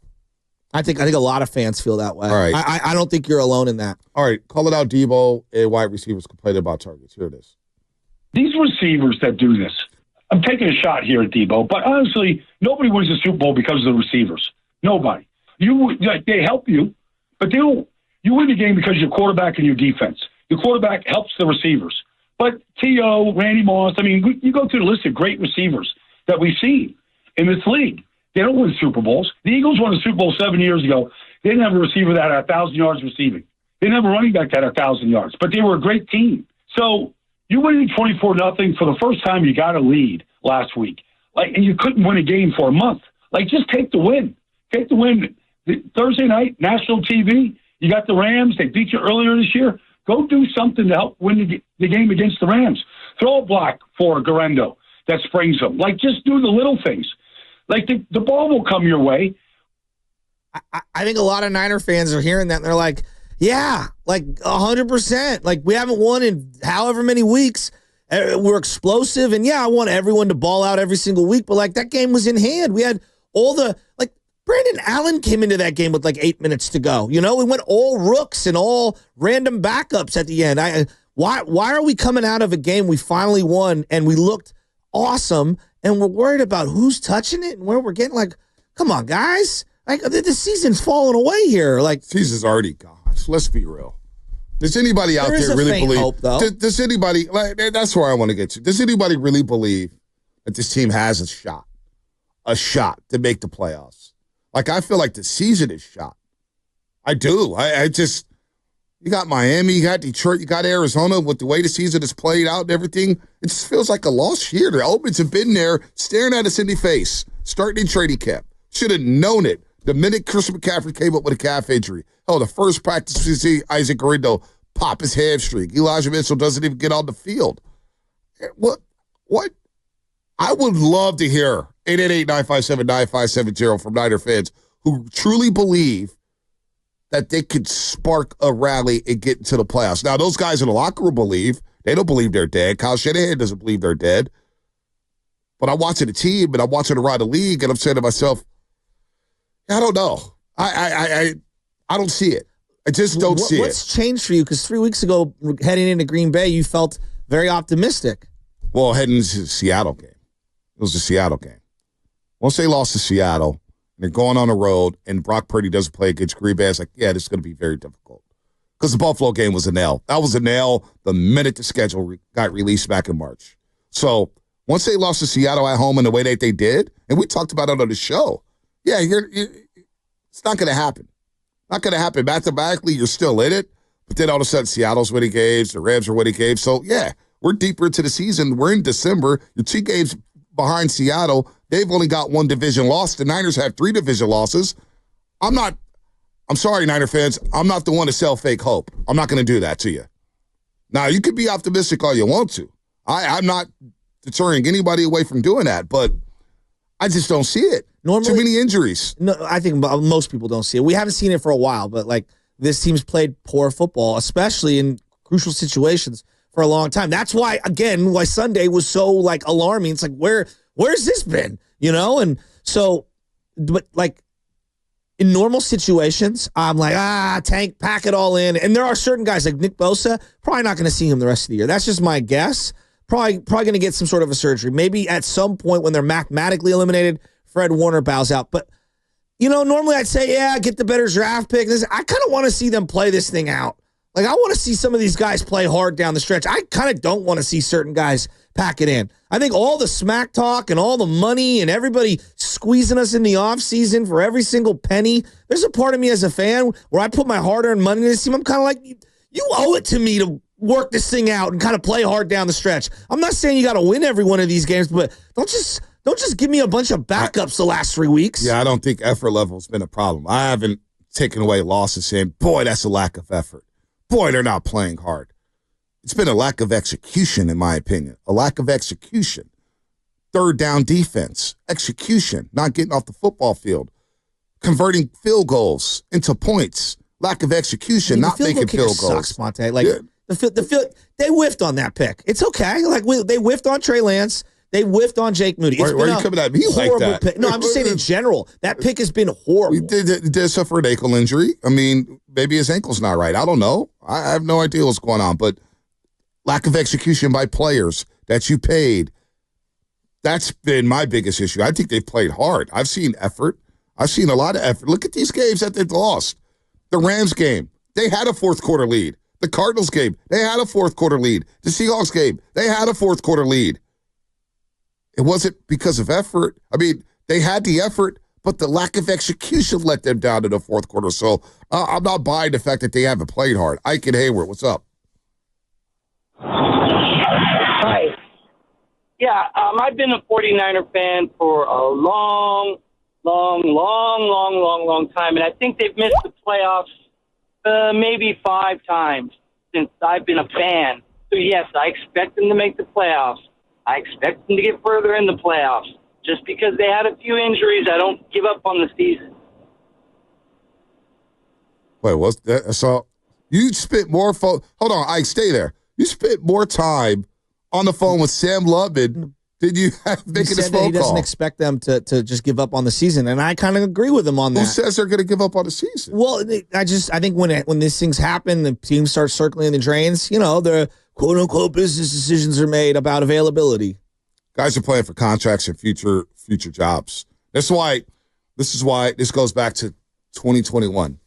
I think a lot of fans feel that way. All right. I don't think you're alone in that. All right, call it out, Deebo, and wide receivers complaining about targets. Here it is. These receivers that do this, I'm taking a shot here at Deebo, but honestly, nobody wins the Super Bowl because of the receivers. Nobody. They help you, but you win the game because of your quarterback and your defense. Your quarterback helps the receivers. But T.O., Randy Moss, I mean, you go through the list of great receivers that we've seen in this league. They don't win Super Bowls. The Eagles won a Super Bowl 7 years ago. They didn't have a receiver that had 1,000 yards receiving. They didn't have a running back that had 1,000 yards, but they were a great team. So you winning 24-0 for the first time. You got a lead last week, and you couldn't win a game for a month. Just take the win. Take the win. Thursday night, national TV. You got the Rams. They beat you earlier this year. Go do something to help win the game against the Rams. Throw a block for Garendo that springs them. Just do the little things. The ball will come your way. I think a lot of Niner fans are hearing that, and they're like, yeah, 100%. We haven't won in however many weeks. We're explosive, and I want everyone to ball out every single week, but that game was in hand. We had all the Brandon Allen came into that game with 8 minutes to go. We went all rooks and all random backups at the end. Why are we coming out of a game we finally won and we looked awesome and we're worried about who's touching it and where we're getting come on, guys. The season's falling away here. Season's already gone. So let's be real. Does anybody out there really believe? Hope, though. Does anybody that's where I want to get to. Does anybody really believe that this team has a shot to make the playoffs? I feel like the season is shot. I do. You got Miami, you got Detroit, you got Arizona. With the way the season is played out and everything, it just feels like a lost year. The Opens have been there staring at us in the face, starting in training camp. Should have known it the minute Chris McCaffrey came up with a calf injury. Hell, the first practice we see Isaac Garendo pop his hamstring. Elijah Mitchell doesn't even get on the field. What? I would love to hear 888-957-9570 from Niner fans who truly believe that they could spark a rally and get into the playoffs. Now, those guys in the locker room believe. They don't believe they're dead. Kyle Shanahan doesn't believe they're dead. But I'm watching the team, and I'm watching around the league, and I'm saying to myself, I don't know. I don't see it. I just don't see it. What's changed for you? Because 3 weeks ago, heading into Green Bay, you felt very optimistic. Well, heading into the Seattle game. It was the Seattle game. Once they lost to Seattle, and they're going on the road, and Brock Purdy doesn't play against Green Bay, it's this is going to be very difficult. Because the Buffalo game was a nail. That was a nail the minute the schedule got released back in March. So once they lost to Seattle at home in the way that they did, and we talked about it on the show, it's not going to happen. Not going to happen. Mathematically, you're still in it, but then all of a sudden Seattle's winning games, the Rams are winning games. So, we're deeper into the season. We're in December. You're 2 games behind Seattle. They've only got 1 division loss. The Niners have 3 division losses. I'm sorry, Niner fans. I'm not the one to sell fake hope. I'm not going to do that to you. Now, you could be optimistic all you want to. I'm not deterring anybody away from doing that, but I just don't see it. Normally, too many injuries. No, I think most people don't see it. We haven't seen it for a while, but this team's played poor football, especially in crucial situations for a long time. That's why Sunday was so alarming. It's where's this been? And so, but in normal situations, I'm tank, pack it all in. And there are certain guys like Nick Bosa, probably not going to see him the rest of the year. That's just my guess. Probably going to get some sort of a surgery. Maybe at some point when they're mathematically eliminated, Fred Warner bows out. But, normally I'd say, get the better draft pick. I kind of want to see them play this thing out. I want to see some of these guys play hard down the stretch. I kind of don't want to see certain guys pack it in. I think all the smack talk and all the money and everybody squeezing us in the offseason for every single penny, there's a part of me as a fan where I put my hard-earned money in this team. I'm kind of like, you owe it to me to work this thing out and kind of play hard down the stretch. I'm not saying you got to win every one of these games, but don't just give me a bunch of backups the last 3 weeks. Yeah, I don't think effort level has been a problem. I haven't taken away losses saying, boy, that's a lack of effort. Boy, they're not playing hard. It's been a lack of execution, in my opinion. A lack of execution. Third down defense. Execution. Not getting off the football field. Converting field goals into points. Lack of execution. Not making field goals. Sucks, Bonta. The field, they whiffed on that pick. It's okay. They whiffed on Trey Lance. They whiffed on Jake Moody. Why are you coming at me like that? Pick. No, I'm just saying in general. That pick has been horrible. He did suffer an ankle injury. I mean, maybe his ankle's not right. I don't know. I have no idea what's going on. But lack of execution by players that you paid, that's been my biggest issue. I think they've played hard. I've seen effort. I've seen a lot of effort. Look at these games that they've lost. The Rams game, they had a fourth quarter lead. The Cardinals game, they had a fourth quarter lead. The Seahawks game, they had a fourth quarter lead. It wasn't because of effort. I mean, they had the effort, but the lack of execution let them down in the fourth quarter. So I'm not buying the fact that they haven't played hard. Ike and Hayward, what's up? Hi. Yeah, I've been a 49er fan for a long time, and I think they've missed the playoffs maybe 5 times since I've been a fan. So, yes, I expect them to make the playoffs. I expect them to get further in the playoffs. Just because they had a few injuries, I don't give up on the season. Wait, what's that? So you spent more hold on, Ike, stay there. You spent more time on the phone with Sam Lubman than you have making this phone call. He doesn't expect them to just give up on the season, and I kind of agree with him on that. Who says they're going to give up on the season? Well, I think when these things happen, the teams start circling the drains. You know, the quote unquote business decisions are made about availability. Guys are playing for contracts and future jobs. This is why this goes back to 2021.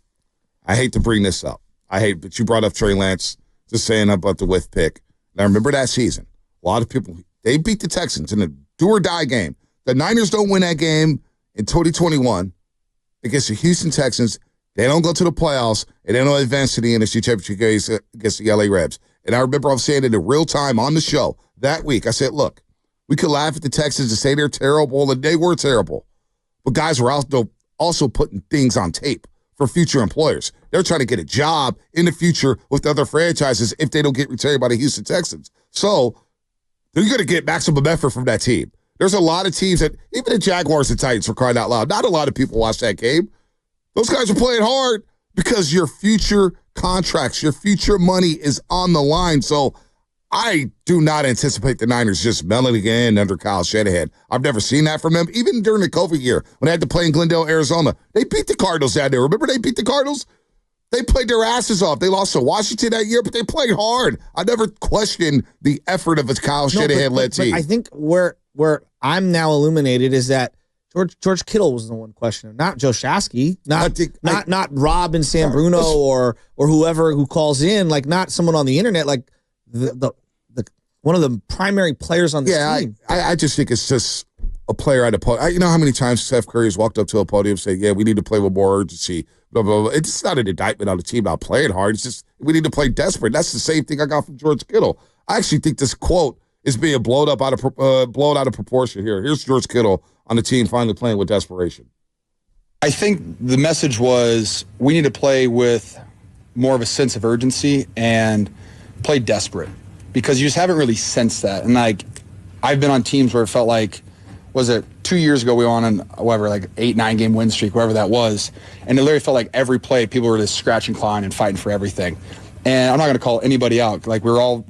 I hate to bring this up. But you brought up Trey Lance, just saying about the whiff pick. And I remember that season. A lot of people, they beat the Texans in a do-or-die game. The Niners don't win that game in 2021 against the Houston Texans. They don't go to the playoffs, and they don't advance to the NFC Championship game against the LA Rams. And I remember I was saying it in real time on the show that week. I said, look, we could laugh at the Texans and say they're terrible, and they were terrible. But guys were also putting things on tape for future employers. They're trying to get a job in the future with other franchises if they don't get retired by the Houston Texans. So they're going to get maximum effort from that team. There's a lot of teams that, even the Jaguars and Titans, for crying out loud, not a lot of people watch that game. Those guys are playing hard because your future contracts, your future money is on the line. So I do not anticipate the Niners just melting again under Kyle Shanahan. I've never seen that from them. Even during the COVID year, when they had to play in Glendale, Arizona, they beat the Cardinals down there. Remember they beat the Cardinals? They played their asses off. They lost to Washington that year, but they played hard. I never questioned the effort of a Kyle Shanahan-led team. But I think where I'm now illuminated is that George Kittle was the one questioning, not Joe Shasky, not Rob and Sam Bruno or whoever who calls in, like not someone on the internet, like the one of the primary players on this team. I just think it's just a player at a podium. You know how many times Steph Curry has walked up to a podium and said, yeah, we need to play with more urgency, blah, blah, blah. It's not an indictment on the team not playing hard. It's just we need to play desperate. That's the same thing I got from George Kittle. I actually think this quote is being blown out of proportion here. Here's George Kittle on the team finally playing with desperation. I think the message was we need to play with more of a sense of urgency and play desperate because you just haven't really sensed that. And like I've been on teams where it felt like, was it 2 years ago we were on whatever, like 8-9 game win streak, whatever that was. And it literally felt like every play people were just scratching, clawing, and fighting for everything. And I'm not going to call anybody out. Like we've all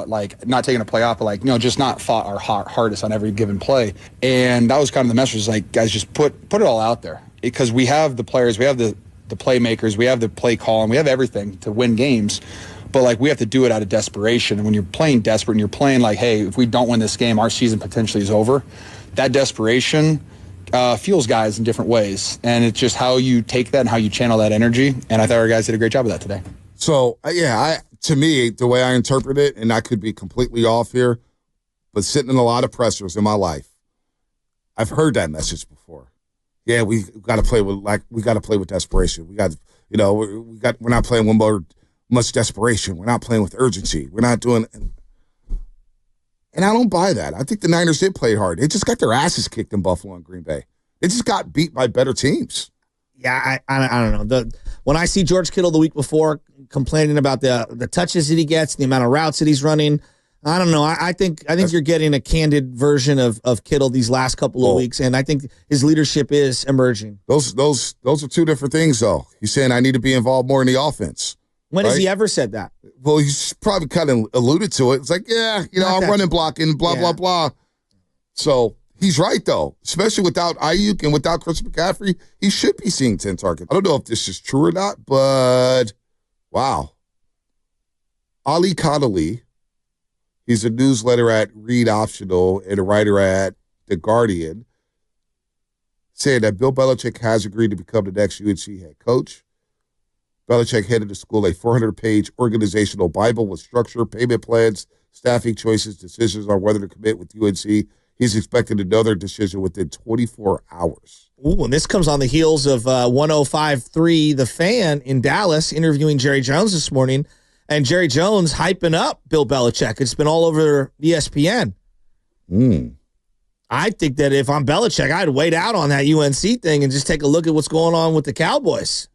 like not taken a play off, but like, just not fought our hardest on every given play. And that was kind of the message, like guys, just put it all out there because we have the players, we have the playmakers, we have the play call, and we have everything to win games. But like we have to do it out of desperation. And when you're playing desperate and you're playing like, hey, if we don't win this game, our season potentially is over. That desperation fuels guys in different ways. And it's just how you take that and how you channel that energy. And I thought our guys did a great job of that today. So, to me, the way I interpret it, and I could be completely off here, but sitting in a lot of pressers in my life, I've heard that message before. Yeah, we got to play with desperation. We got, we're not playing with much desperation. We're not playing with urgency. We're not doing. And I don't buy that. I think the Niners did play hard. They just got their asses kicked in Buffalo and Green Bay. They just got beat by better teams. Yeah, I don't know. When I see George Kittle the week before complaining about the touches that he gets, the amount of routes that he's running, I don't know. I think you're getting a candid version of Kittle these last couple of weeks, and I think his leadership is emerging. Those are two different things, though. He's saying I need to be involved more in the offense. When has he ever said that? Well, he's probably kind of alluded to it. It's like, I'm running blocking, blah, blah, blah. So he's right, though. Especially without Aiyuk and without Chris McCaffrey, he should be seeing 10 targets. I don't know if this is true or not, but wow. Ali Connolly, he's a newsletter at Read Optional and a writer at The Guardian, saying that Bill Belichick has agreed to become the next UNC head coach. Belichick handed the school a 400-page organizational Bible with structure, payment plans, staffing choices, decisions on whether to commit with UNC. He's expecting another decision within 24 hours. Ooh, and this comes on the heels of 105.3 The Fan in Dallas interviewing Jerry Jones this morning, and Jerry Jones hyping up Bill Belichick. It's been all over ESPN. I think that if I'm Belichick, I'd wait out on that UNC thing and just take a look at what's going on with the Cowboys.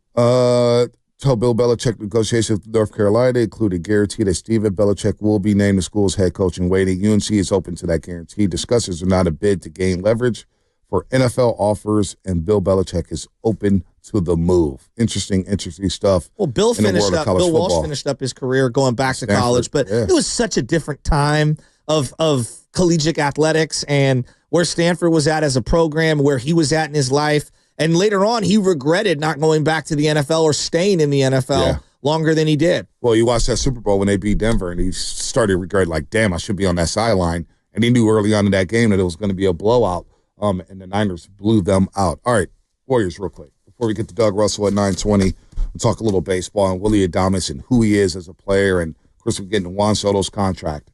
Told Bill Belichick negotiations with North Carolina included guarantee that Stephen Belichick will be named the school's head coach in waiting. UNC is open to that guarantee. Discussions are not a bid to gain leverage for NFL offers, and Bill Belichick is open to the move. Interesting stuff. Well, Bill Walsh finished up his career going back to college, but it was such a different time of collegiate athletics and where Stanford was at as a program, where he was at in his life. And later on, he regretted not going back to the NFL or staying in the NFL longer than he did. Well, you watched that Super Bowl when they beat Denver, and he started regretting, like, damn, I should be on that sideline. And he knew early on in that game that it was going to be a blowout, and the Niners blew them out. All right, Warriors real quick. Before we get to Doug Russell at 9:20, we'll talk a little baseball and Willie Adames and who he is as a player. And, of course, we're getting Juan Soto's contract.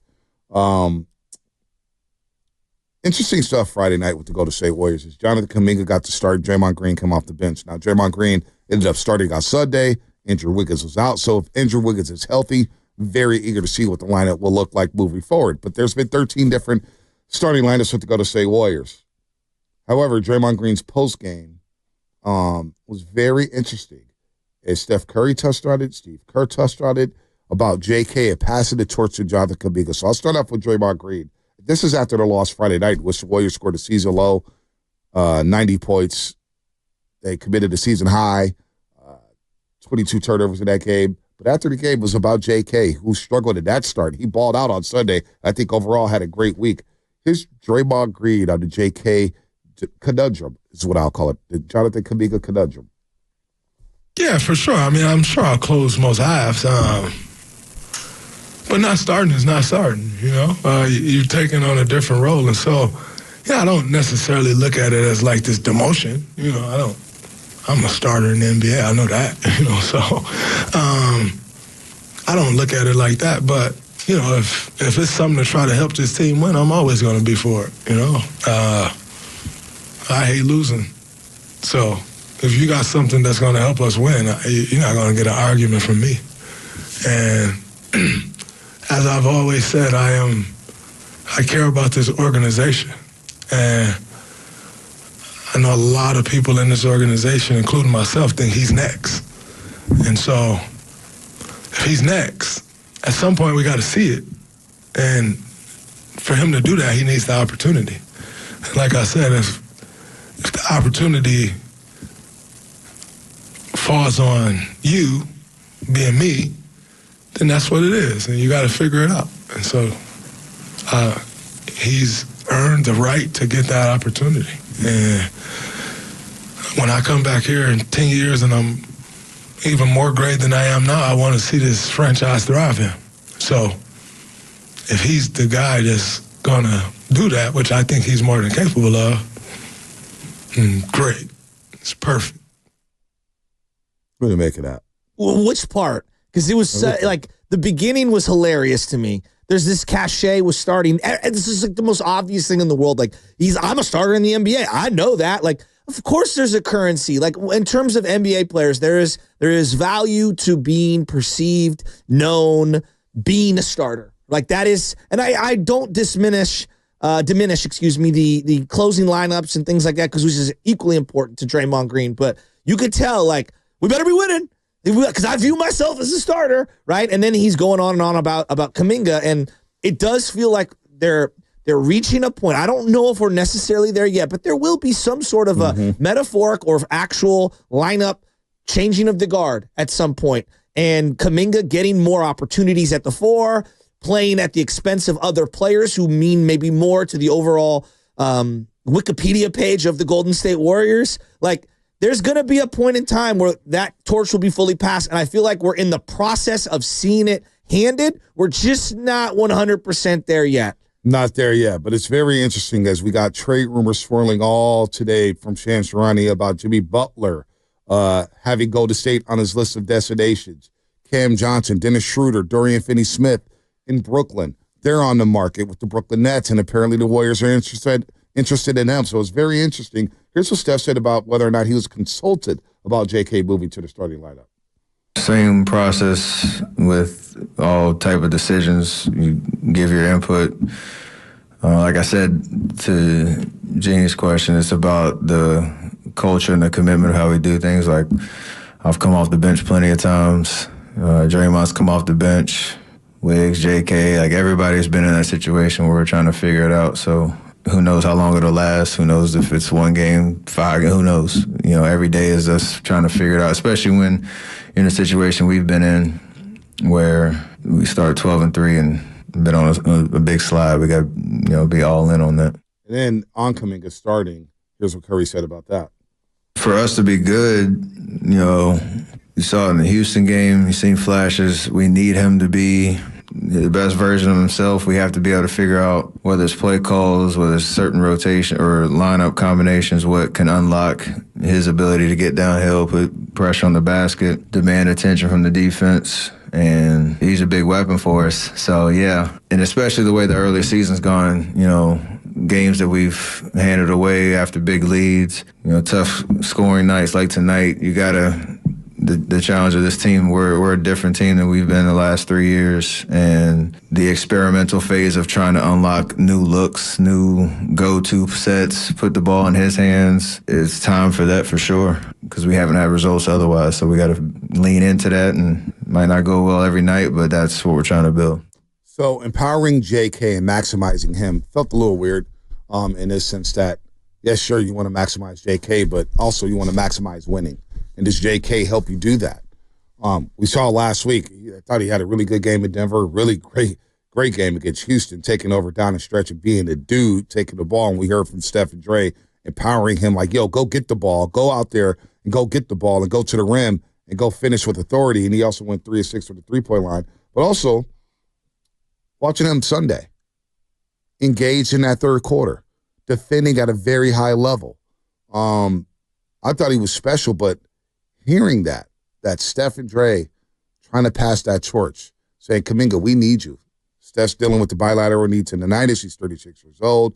Interesting stuff Friday night with the Golden State Warriors is Jonathan Kuminga got to start. Draymond Green came off the bench. Now, Draymond Green ended up starting on Sunday. Andrew Wiggins was out. So if Andrew Wiggins is healthy, very eager to see what the lineup will look like moving forward. But there's been 13 different starting lineups with the Golden State Warriors. However, Draymond Green's postgame was very interesting. As Steph Curry touched on it, Steve Kerr touched on it, about J.K. and passing the torch to Jonathan Kuminga. So I'll start off with Draymond Green. This is after the loss Friday night, which the Warriors scored a season low, 90 points. They committed a season high, 22 turnovers in that game. But after the game was about J.K., who struggled at that start. He balled out on Sunday. I think overall had a great week. His Draymond Green on the J.K. conundrum is what I'll call it, the Jonathan Kuminga conundrum. Yeah, for sure. I mean, I'm sure I'll close most halves. But not starting is not starting, you know? You're taking on a different role. And so, I don't necessarily look at it as like this demotion. You know, I'm a starter in the NBA. I know that, So I don't look at it like that. But, if it's something to try to help this team win, I'm always going to be for it, I hate losing. So if you got something that's going to help us win, you're not going to get an argument from me. And as I've always said, I care about this organization. And I know a lot of people in this organization, including myself, think he's next. And so if he's next, at some point we got to see it. And for him to do that, he needs the opportunity. And like I said, if the opportunity falls on you, being me, then that's what it is, and you got to figure it out. And so he's earned the right to get that opportunity. And when I come back here in 10 years and I'm even more great than I am now, I want to see this franchise thrive in. So if he's the guy that's going to do that, which I think he's more than capable of, great. It's perfect. What do you make of that? Well, which part? Because it was like the beginning was hilarious to me. There's this cachet was starting. And this is like the most obvious thing in the world. Like I'm a starter in the NBA. I know that. Like, of course, there's a currency. Like in terms of NBA players, there is value to being perceived, known, being a starter. Like that is, and I don't diminish, the closing lineups and things like that because which is equally important to Draymond Green. But you could tell like we better be winning. Because I view myself as a starter, right? And then he's going on and on about Kuminga, and it does feel like they're reaching a point. I don't know if we're necessarily there yet, but there will be some sort of a metaphoric or actual lineup changing of the guard at some point. And Kuminga getting more opportunities at the 4, playing at the expense of other players who mean maybe more to the overall Wikipedia page of the Golden State Warriors. Like, there's going to be a point in time where that torch will be fully passed, and I feel like we're in the process of seeing it handed. We're just not 100% there yet. Not there yet, but it's very interesting as we got trade rumors swirling all today from Shams Charania about Jimmy Butler having Golden State on his list of destinations. Cam Johnson, Dennis Schroeder, Dorian Finney-Smith in Brooklyn. They're on the market with the Brooklyn Nets, and apparently the Warriors are interested in them. So it's very interesting. Here's what Steph said about whether or not he was consulted about J.K. moving to the starting lineup. Same process with all type of decisions. You give your input. Like I said to Jeannie's question, it's about the culture and the commitment of how we do things. Like, I've come off the bench plenty of times. Draymond's come off the bench. Wiggs, JK, like everybody's been in that situation where we're trying to figure it out. So who knows how long it'll last? Who knows if it's 1 game, 5, who knows? You know, every day is us trying to figure it out, especially when you're in a situation we've been in where we start 12-3 and been on a big slide. We got to be all in on that. And then oncoming is starting. Here's what Curry said about that. For us to be good, you saw it in the Houston game. You've seen flashes. We need him to be the best version of himself. We have to be able to figure out whether it's play calls, whether it's certain rotation or lineup combinations, what can unlock his ability to get downhill, put pressure on the basket, demand attention from the defense. And he's a big weapon for us. So, yeah. And especially the way the early season's gone, games that we've handed away after big leads, tough scoring nights like tonight, you got to... The challenge of this team, we're a different team than we've been the last 3 years, and the experimental phase of trying to unlock new looks, new go-to sets, put the ball in his hands, it's time for that for sure, because we haven't had results otherwise, so we got to lean into that, and it might not go well every night, but that's what we're trying to build. So empowering JK and maximizing him felt a little weird in this sense that, yes, sure, you want to maximize JK, but also you want to maximize winning. And does J.K. help you do that? We saw last week, I thought he had a really good game in Denver, really great game against Houston, taking over down the stretch and being the dude, taking the ball. And we heard from Steph and Dre empowering him like, yo, go get the ball, go out there and go get the ball and go to the rim and go finish with authority. And he also went 3 of 6 from the three-point line. But also, watching him Sunday, engaged in that third quarter, defending at a very high level. I thought he was special, but hearing that Steph and Dre trying to pass that torch, saying, Kuminga, we need you. Steph's dealing with the bilateral knee tendonitis. He's 36 years old.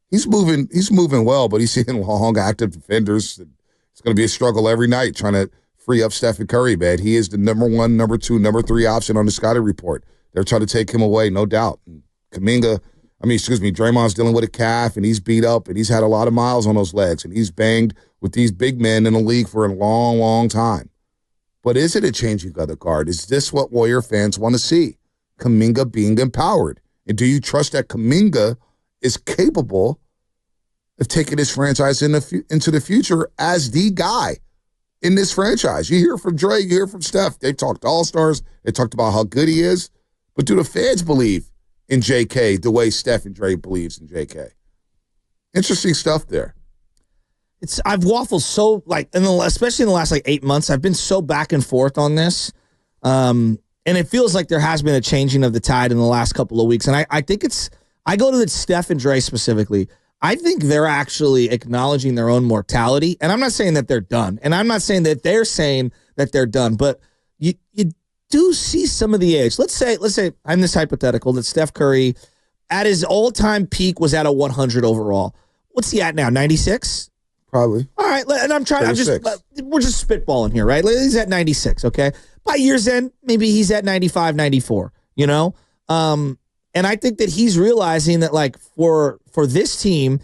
He's moving well, but he's seeing long, active defenders. It's going to be a struggle every night trying to free up Steph and Curry, man. He is the number 1, number 2, number 3 option on the Scotty report. They're trying to take him away, no doubt. Draymond's dealing with a calf, and he's beat up, and he's had a lot of miles on those legs, and he's banged with these big men in the league for a long, long time. But is it a changing of the guard? Is this what Warrior fans want to see? Kuminga being empowered. And do you trust that Kuminga is capable of taking this franchise into the future as the guy in this franchise? You hear from Dre, you hear from Steph. They talked to All-Stars. They talked about how good he is. But do the fans believe in JK the way Steph and Dre believes in JK? Interesting stuff there. I've waffled so, especially in the last 8 months, I've been so back and forth on this. And it feels like there has been a changing of the tide in the last couple of weeks. And I think I go to the Steph and Dre specifically. I think they're actually acknowledging their own mortality. And I'm not saying that they're done. And I'm not saying that they're saying that they're done. But you do see some of the age. Let's say I'm this hypothetical that Steph Curry at his all-time peak was at a 100 overall. What's he at now? 96? Probably. All right, and we're just spitballing here, right? He's at 96, okay? By year's end, maybe he's at 95, 94, And I think that he's realizing that, for this team,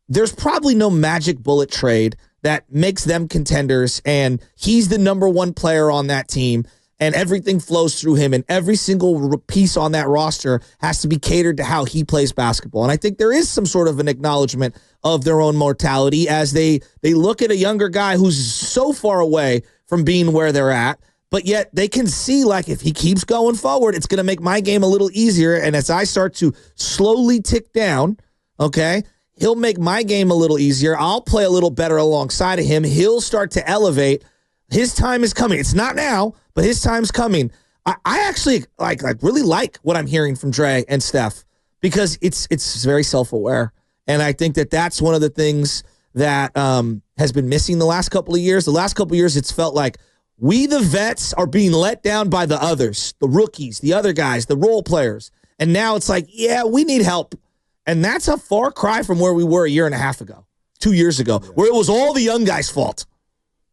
there's probably no magic bullet trade that makes them contenders, and he's the number 1 player on that team, and everything flows through him, and every single piece on that roster has to be catered to how he plays basketball. And I think there is some sort of an acknowledgement of their own mortality as they look at a younger guy who's so far away from being where they're at, but yet they can see, if he keeps going forward, it's going to make my game a little easier. And as I start to slowly tick down, okay, He'll make my game a little easier. I'll play a little better alongside of him. He'll start to elevate. His time is coming. It's not now, but his time's coming. I actually really like what I'm hearing from Dre and Steph because it's very self-aware. And I think that that's one of the things that has been missing the last couple of years. The last couple of years, it's felt like we, the vets, are being let down by the others, the rookies, the other guys, the role players. And now it's like, yeah, we need help. And that's a far cry from where we were a year and a half ago, 2 years ago, where it was all the young guys' fault.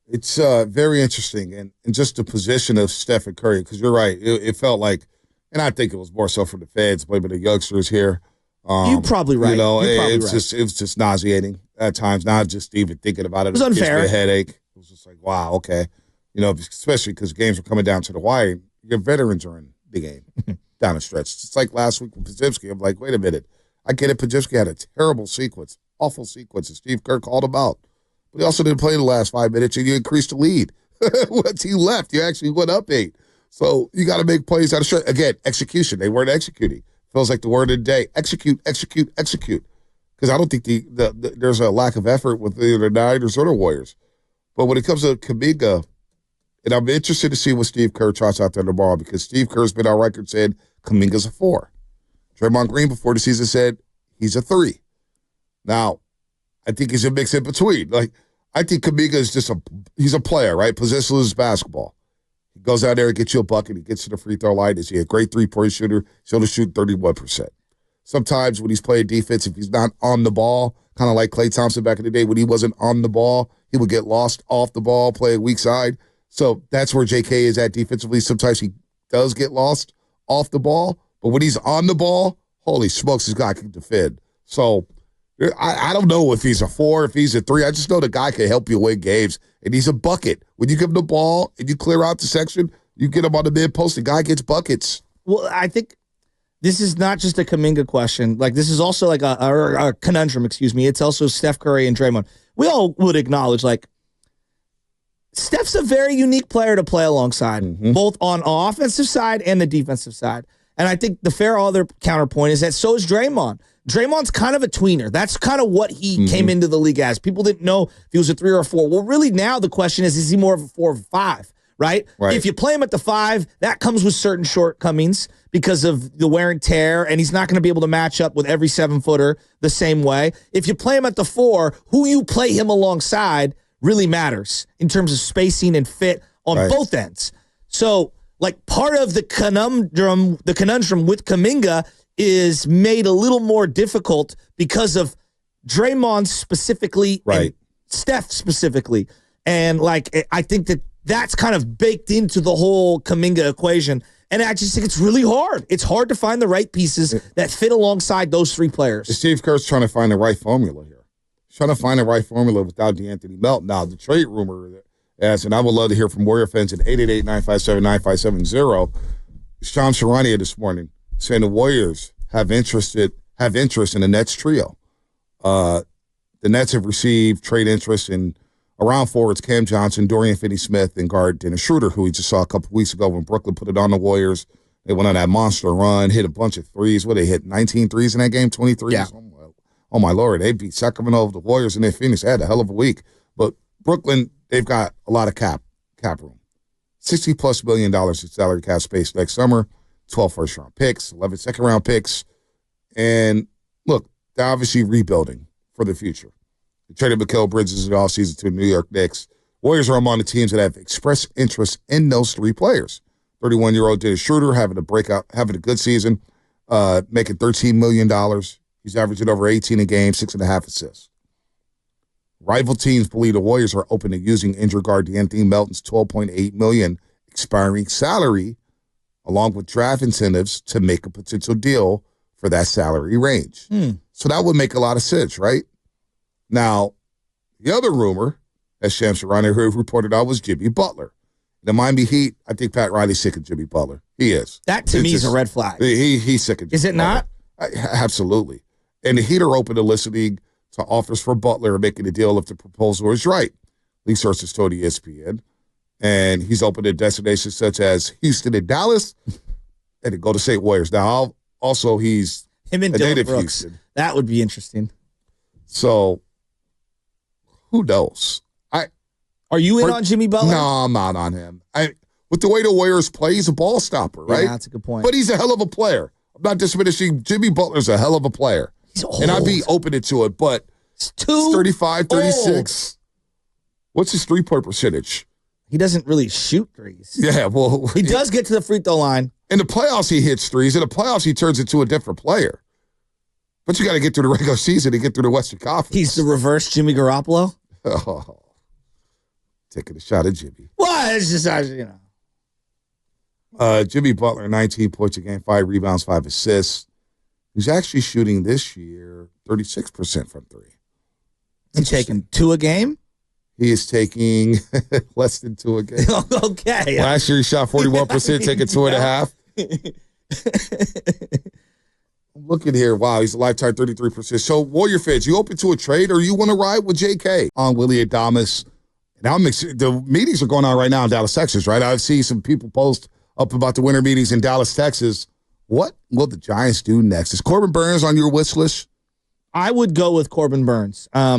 It's very interesting. And just the position of Steph and Curry, because you're right. It felt like, and I think it was more so for the fans, maybe the youngsters here. You're probably right. It was just nauseating at times, not just even thinking about it. It was unfair. It was a headache. It was just like, wow, okay. Especially because games were coming down to the wire. Your veterans are in the game down the stretch. It's like last week with Podziemski. I'm like, wait a minute. I get it. Podziemski had a terrible sequence, awful sequence, and Steve Kerr called him out. But he also didn't play the last 5 minutes, and you increased the lead. Once he left, you actually went up 8. So you got to make plays out of stretch. Again, execution. They weren't executing. Feels like the word of the day. Execute, execute, execute. Because I don't think there's a lack of effort with either the Niners or the Warriors. But when it comes to Kuminga, and I'm interested to see what Steve Kerr tries out there tomorrow because Steve Kerr's been on record saying Kuminga's a 4. Draymond Green before the season said he's a 3. Now, I think he's a mix in between. Like, I think Kuminga is just he's a player, right? Possessionless basketball. He goes out there and gets you a bucket. He gets to the free throw line. Is he a great three-point shooter? He's only shoot 31%. Sometimes when he's playing defense, if he's not on the ball, kind of like Klay Thompson back in the day, when he wasn't on the ball, he would get lost off the ball, play a weak side. So that's where JK is at defensively. Sometimes he does get lost off the ball, but when he's on the ball, holy smokes, this guy can defend. So I don't know if he's a 4, if he's a 3. I just know the guy can help you win games, and he's a bucket. When you give him the ball and you clear out the section, you get him on the mid-post, the guy gets buckets. Well, I think this is not just a Kuminga question. Like, this is also like a conundrum, excuse me. It's also Steph Curry and Draymond. We all would acknowledge, like, Steph's a very unique player to play alongside, both on offensive side and the defensive side. And I think the fair other counterpoint is that so is Draymond. Draymond's kind of a tweener. That's kind of what he came into the league as. People didn't know if he was a 3 or a 4. Well, really now the question is he more of a 4 or 5, right? If you play him at the 5, that comes with certain shortcomings because of the wear and tear, and he's not going to be able to match up with every 7-footer the same way. If you play him at the 4, who you play him alongside really matters in terms of spacing and fit on both ends. So, like, part of the conundrum with Kuminga is made a little more difficult because of Draymond specifically and Steph specifically. And, like, I think that's kind of baked into the whole Kuminga equation. And I just think it's really hard. It's hard to find the right pieces that fit alongside those 3 players. Steve Kerr's trying to find the right formula here. He's trying to find the right formula without DeAnthony Melton. Now, the trade rumor, and I would love to hear from Warrior fans at 888-957-9570, Sean Sharania this morning saying the Warriors have interest in the Nets trio. The Nets have received trade interest in around forwards Cam Johnson, Dorian Finney-Smith, and guard Dennis Schroeder, who we just saw a couple weeks ago when Brooklyn put it on the Warriors. They went on that monster run, hit a bunch of threes. They hit 19 threes in that game, 23? Yeah. Oh, my Lord. They beat Sacramento over the Warriors, and then Phoenix had a hell of a week. But Brooklyn, they've got a lot of cap room. $60+ million in salary cap space next summer, 12 first-round picks, 11 second-round picks. And, look, they're obviously rebuilding for the future. They traded Mikal Bridges in the offseason to the New York Knicks. Warriors are among the teams that have expressed interest in those 3 players. 31-year-old Dennis Schroeder having a good season, making $13 million. He's averaging over 18 a game, 6.5 assists. Rival teams believe the Warriors are open to using injured guard DeAnthony Melton's $12.8 million expiring salary, along with draft incentives, to make a potential deal for that salary range. So that would make a lot of sense, right? Now, the other rumor, as Shams Sharania reported out, was Jimmy Butler. The Miami Heat, I think Pat Riley's sick of Jimmy Butler. He is. That, to me, is a red flag. He's sick of Jimmy Is it Butler. not? Absolutely. And the Heat are open to listening to offers for Butler and making a deal if the proposal is right. League sources told ESPN. And he's open to destinations such as Houston and Dallas and the Golden State Warriors. Now, also, he's him and a Dylan native Brooks. Houston. That would be interesting. So, who knows? Are you in on Jimmy Butler? No, I'm not on him. With the way the Warriors play, he's a ball stopper, right? Yeah, that's a good point. But he's a hell of a player. I'm not diminishing. Jimmy Butler's a hell of a player. He's old. And I'd be open to it, but He's too 35, 36. old. What's his three-point percentage? He doesn't really shoot threes. Yeah, well. He does get to the free throw line. In the playoffs, he hits threes. In the playoffs, he turns into a different player. But you got to get through the regular season to get through the Western Conference. He's the reverse Jimmy Garoppolo. Oh, taking a shot at Jimmy. Well, it's just, Jimmy Butler, 19 points a game, 5 rebounds, 5 assists. He's actually shooting this year 36% from three. He's taking 2 a game? He is taking less than 2 a game. Okay. Last year he shot 41%, taking 2.5. I'm looking here. Wow, he's a lifetime 33%. So, Warrior fans, you open to a trade or you want to ride with JK on Willie Adamas? Now, the meetings are going on right now in Dallas, Texas, right? I've seen some people post up about the winter meetings in Dallas, Texas. What will the Giants do next? Is Corbin Burns on your wish list? I would go with Corbin Burns. I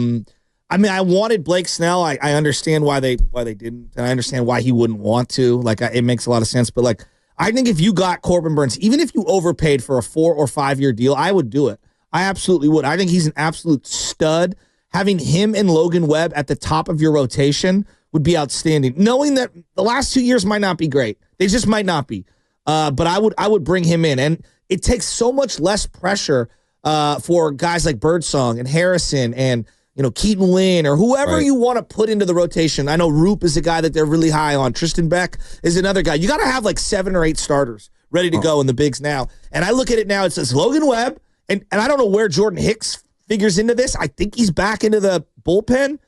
mean, I wanted Blake Snell. I understand why they didn't, and I understand why he wouldn't want to. Like, it makes a lot of sense. But, like, I think if you got Corbin Burns, even if you overpaid for a 4 or 5 year deal, I would do it. I absolutely would. I think he's an absolute stud. Having him and Logan Webb at the top of your rotation would be outstanding. Knowing that the last 2 years might not be great. They just might not be. But I would bring him in. And it takes so much less pressure for guys like Birdsong and Harrison and Keaton Wynn or whoever you want to put into the rotation. I know Roop is a guy that they're really high on. Tristan Beck is another guy. You got to have like 7 or 8 starters ready to go in the bigs now. And I look at it now, it says Logan Webb, and I don't know where Jordan Hicks figures into this. I think he's back into the bullpen.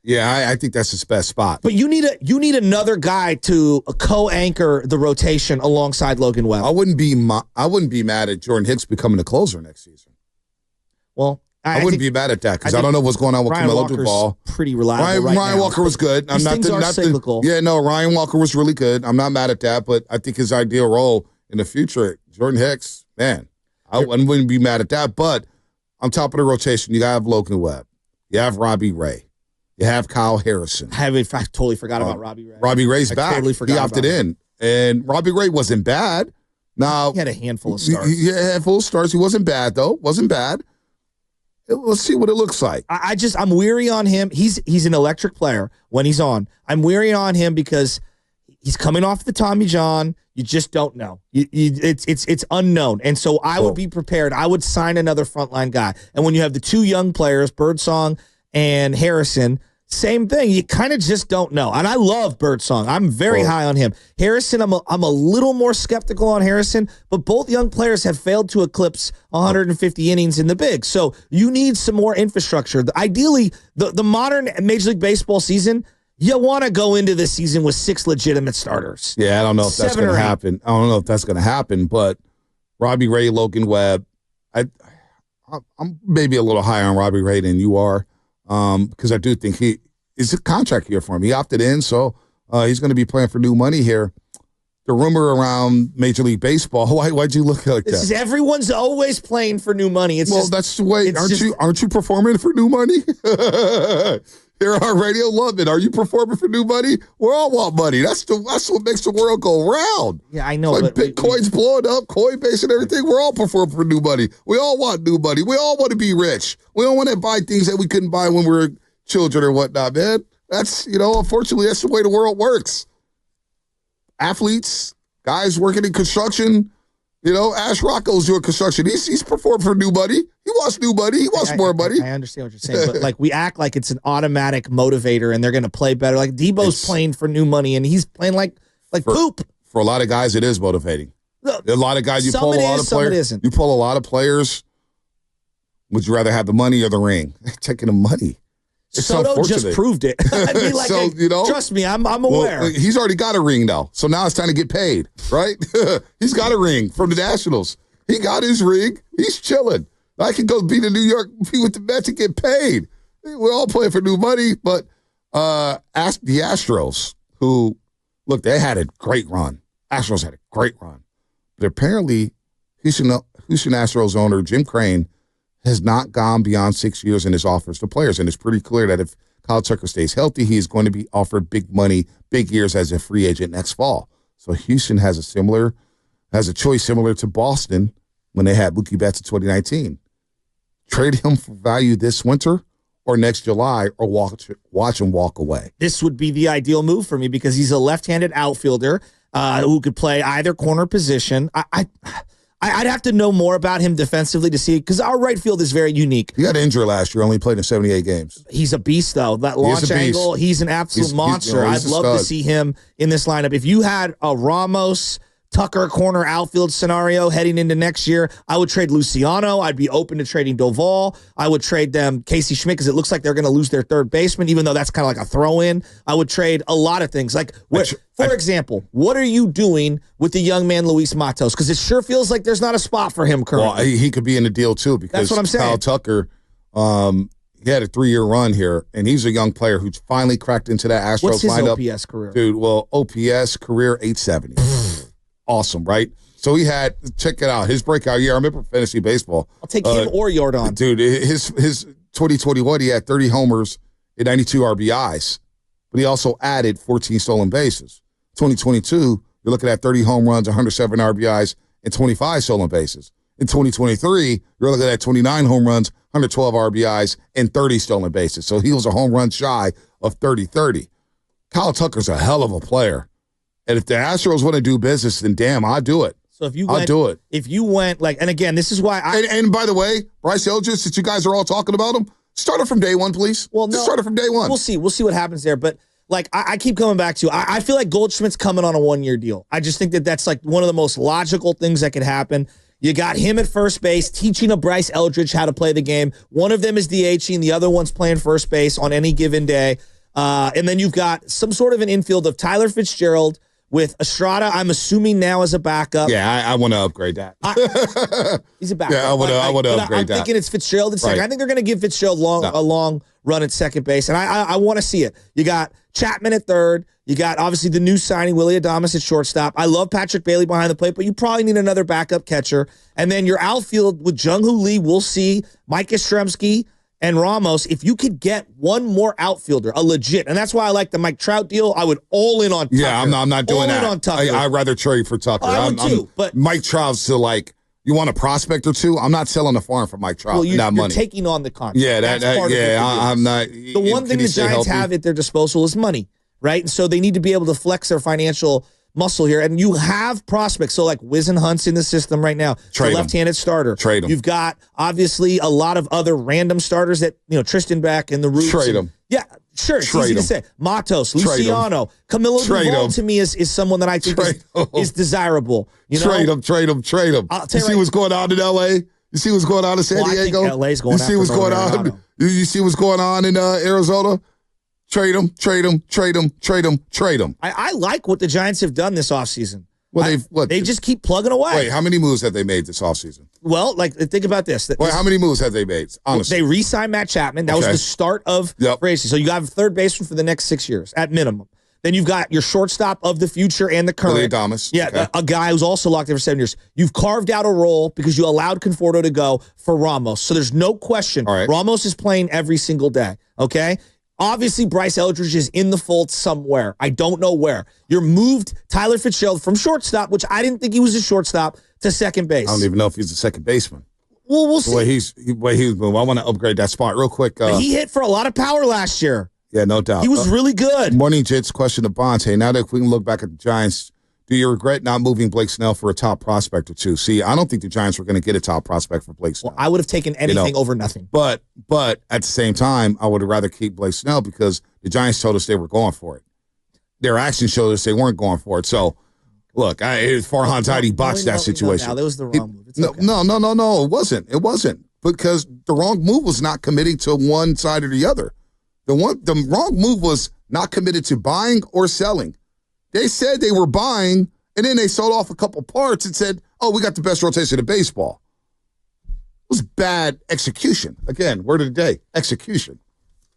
Yeah, I think that's his best spot. But you need another guy to co-anchor the rotation alongside Logan Webb. I wouldn't be mad at Jordan Hicks becoming a closer next season. Well, I wouldn't be mad at that because I don't know what's going on with Ryan Camelo Walker's Duvall. Pretty reliable. Ryan Walker was good. These things are cyclical. Ryan Walker was really good. I'm not mad at that, but I think his ideal role in the future, Jordan Hicks, man, I wouldn't be mad at that. But on top of the rotation, you have Logan Webb, you have Robbie Ray, you have Kyle Harrison. I totally forgot about Robbie Ray. Robbie Ray's back. Totally forgot. He opted in, and Robbie Ray wasn't bad. Now he had a handful of starts. He had a handful of starts. He wasn't bad though. Wasn't bad. Let's see what it looks like. I'm weary on him. He's an electric player when he's on. I'm weary on him because he's coming off the Tommy John. You just don't know. It's unknown. And so I would be prepared. I would sign another frontline guy. And when you have the 2 young players, Birdsong and Harrison, same thing. You kind of just don't know. And I love Birdsong. I'm very high on him. Harrison, I'm a little more skeptical on Harrison, but both young players have failed to eclipse 150 innings in the big. So you need some more infrastructure. Ideally, the modern Major League Baseball season, you want to go into this season with 6 legitimate starters. Yeah, I don't know if that's going to happen. I don't know if that's going to happen, but Robbie Ray, Logan Webb, I'm maybe a little higher on Robbie Ray than you are. Because I do think it's a contract year for him. He opted in, so he's going to be playing for new money here. The rumor around Major League Baseball, why'd you look like that? Everyone's always playing for new money. That's the way. Aren't you performing for new money? Here on Radio Love It. Are you performing for new money? We all want money. That's what makes the world go round. Yeah, I know. Like Bitcoin's blowing up, Coinbase and everything. We're all performing for new money. We all want new money. We all want to be rich. We don't want to buy things that we couldn't buy when we were children or whatnot, man. That's, unfortunately, that's the way the world works. Athletes, guys working in construction, Ash Rocco's doing construction. He's performing for new money. He wants new money. He wants more money. I understand what you're saying, but like we act like it's an automatic motivator and they're going to play better. Like Deebo's playing for new money and he's playing like poop. For a lot of guys, it is motivating. A lot of guys, you pull a lot of players. You pull a lot of players. Would you rather have the money or the ring? Taking the money. Soto just proved it. I mean, like, trust me, I'm aware. Well, he's already got a ring now, so now it's time to get paid, right? He's got a ring from the Nationals. He got his ring. He's chilling. I can go be with the Mets and get paid. We're all playing for new money, but ask the Astros, who, look, they had a great run. Astros had a great run. But apparently, Houston Astros owner Jim Crane has not gone beyond 6 years in his offers to players, and it's pretty clear that if Kyle Tucker stays healthy, he is going to be offered big money, big years as a free agent next fall. So Houston has a choice similar to Boston when they had Mookie Betts in 2019. Trade him for value this winter or next July, or watch him walk away. This would be the ideal move for me because he's a left-handed outfielder who could play either corner position. I'd have to know more about him defensively to see, because our right field is very unique. He got injured last year, only played in 78 games. He's a beast, though. That launch angle, he's an absolute monster. I'd love to see him in this lineup. If you had a Ramos, Tucker corner outfield scenario heading into next year, I would trade Luciano. I'd be open to trading Doval. I would trade them Casey Schmidt because it looks like they're going to lose their third baseman, even though that's kind of like a throw-in. I would trade a lot of things. Like, for example, what are you doing with the young man Luis Matos? Because it sure feels like there's not a spot for him currently. Well, he could be in the deal too, because that's what I'm saying. Kyle Tucker, he had a 3-year run here, and he's a young player who finally cracked into that Astros What's his lineup. OPS career? Dude, well, OPS career 870. Awesome, right? So he had, check it out, his breakout year. I remember fantasy baseball. I'll take him or Yordan. Dude, his 2021, he had 30 homers and 92 RBIs, but he also added 14 stolen bases. 2022, you're looking at 30 home runs, 107 RBIs, and 25 stolen bases. In 2023, you're looking at 29 home runs, 112 RBIs, and 30 stolen bases. So he was a home run shy of 30-30. Kyle Tucker's a hell of a player. And if the Astros want to do business, then damn, I'll do it. So if you I'll do it. If you went like, and again, this is why and by the way, Bryce Eldridge, since you guys are all talking about him, start it from day one, please. Well, no, just start it from day one. We'll see what happens there. But like, I keep coming back to, I feel like Goldschmidt's coming on a 1-year deal. I just think that that's like one of the most logical things that could happen. You got him at first base, teaching a Bryce Eldridge how to play the game. One of them is DHing, the other one's playing first base on any given day. And then you've got some sort of an infield of Tyler Fitzgerald with Estrada, I'm assuming now as a backup. Yeah, I want to upgrade that. He's a backup. Yeah, I want to upgrade that. I'm thinking it's Fitzgerald at second. Right. I think they're going to give Fitzgerald a long run at second base, and I want to see it. You got Chapman at third. You got, obviously, the new signing, Willie Adames at shortstop. I love Patrick Bailey behind the plate, but you probably need another backup catcher. And then your outfield with Jung-Hoo Lee, we'll see, Mike Yastrzemski, and Ramos. If you could get one more outfielder, a legit, and that's why I like the Mike Trout deal, I would all in on Tucker. Yeah, I'm not doing that. All in on Tucker. I'd rather trade for Tucker. I would too, but Mike Trout's still like, you want a prospect or two? I'm not selling the farm for Mike Trout. Well, you're money. taking on the contract. Yeah, I'm not. The one thing the Giants have at their disposal is money, right? And so they need to be able to flex their financial muscle here, and you have prospects. So like Wizen Hunt's in the system right now. Trade the left-handed starter. Trade him. You've got obviously a lot of other random starters that, Tristan Beck and the Roots. Trade him. Yeah, sure. It's easy to say. Matos, Luciano, Camilo Duvall to me is someone that I think is desirable. Trade him. You see what's going on in L.A.? You see what's going on in San Diego? I think LA's going. You see what's going on? You see what's going on in Arizona? Trade him. I like what the Giants have done this offseason. Well, they just keep plugging away. Wait, how many moves have they made this offseason? Well, think about this. Wait, how many moves have they made? Honestly. They re-signed Matt Chapman. That was the start of racing. So you got a third baseman for the next 6 years at minimum. Then you've got your shortstop of the future and the current. Willie Adames. Yeah, a guy who's also locked in for 7 years. You've carved out a role because you allowed Conforto to go for Ramos. So there's no question. All right. Ramos is playing every single day, okay? Obviously, Bryce Eldridge is in the fold somewhere. I don't know where. You're moved Tyler Fitzgerald from shortstop, which I didn't think he was a shortstop, to second base. I don't even know if he's a second baseman. Well, we'll see. The way he was moving. I want to upgrade that spot real quick. He hit for a lot of power last year. Yeah, no doubt. He was really good. Morning Jits, question to Bonta. Hey, now that we can look back at the Giants, do you regret not moving Blake Snell for a top prospect or two? See, I don't think the Giants were going to get a top prospect for Blake Snell. Well, I would have taken anything over nothing. But at the same time, I would have rather keep Blake Snell because the Giants told us they were going for it. Their actions showed us they weren't going for it. So, look, Farhan Zaidi botched that situation. No, that was the wrong move. It's okay. No, it wasn't. It wasn't. Because the wrong move was not committing to one side or the other. The wrong move was not committed to buying or selling. They said they were buying, and then they sold off a couple parts and said, oh, we got the best rotation of baseball. It was bad execution. Again, word of the day, execution.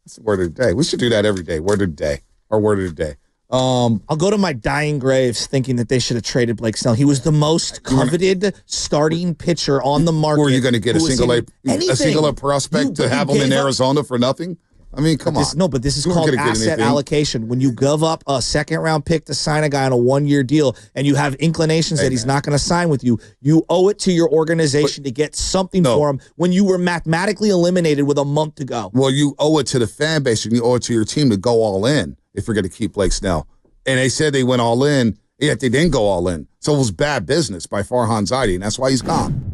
That's the word of the day. We should do that every day, word of the day, or word of the day. I'll go to my dying graves thinking that they should have traded Blake Snell. He was the most coveted starting pitcher on the market. Were you going to get a single A prospect to have him in Arizona for nothing? I mean, come on. No, but this is called asset allocation. When you give up a second-round pick to sign a guy on a one-year deal and you have inclinations that he's not going to sign with you, you owe it to your organization to get something for him when you were mathematically eliminated with a month to go. Well, you owe it to the fan base and you owe it to your team to go all in if you're going to keep Blake Snell. And they said they went all in, yet they didn't go all in. So it was bad business by Farhan Zaidi, and that's why he's gone.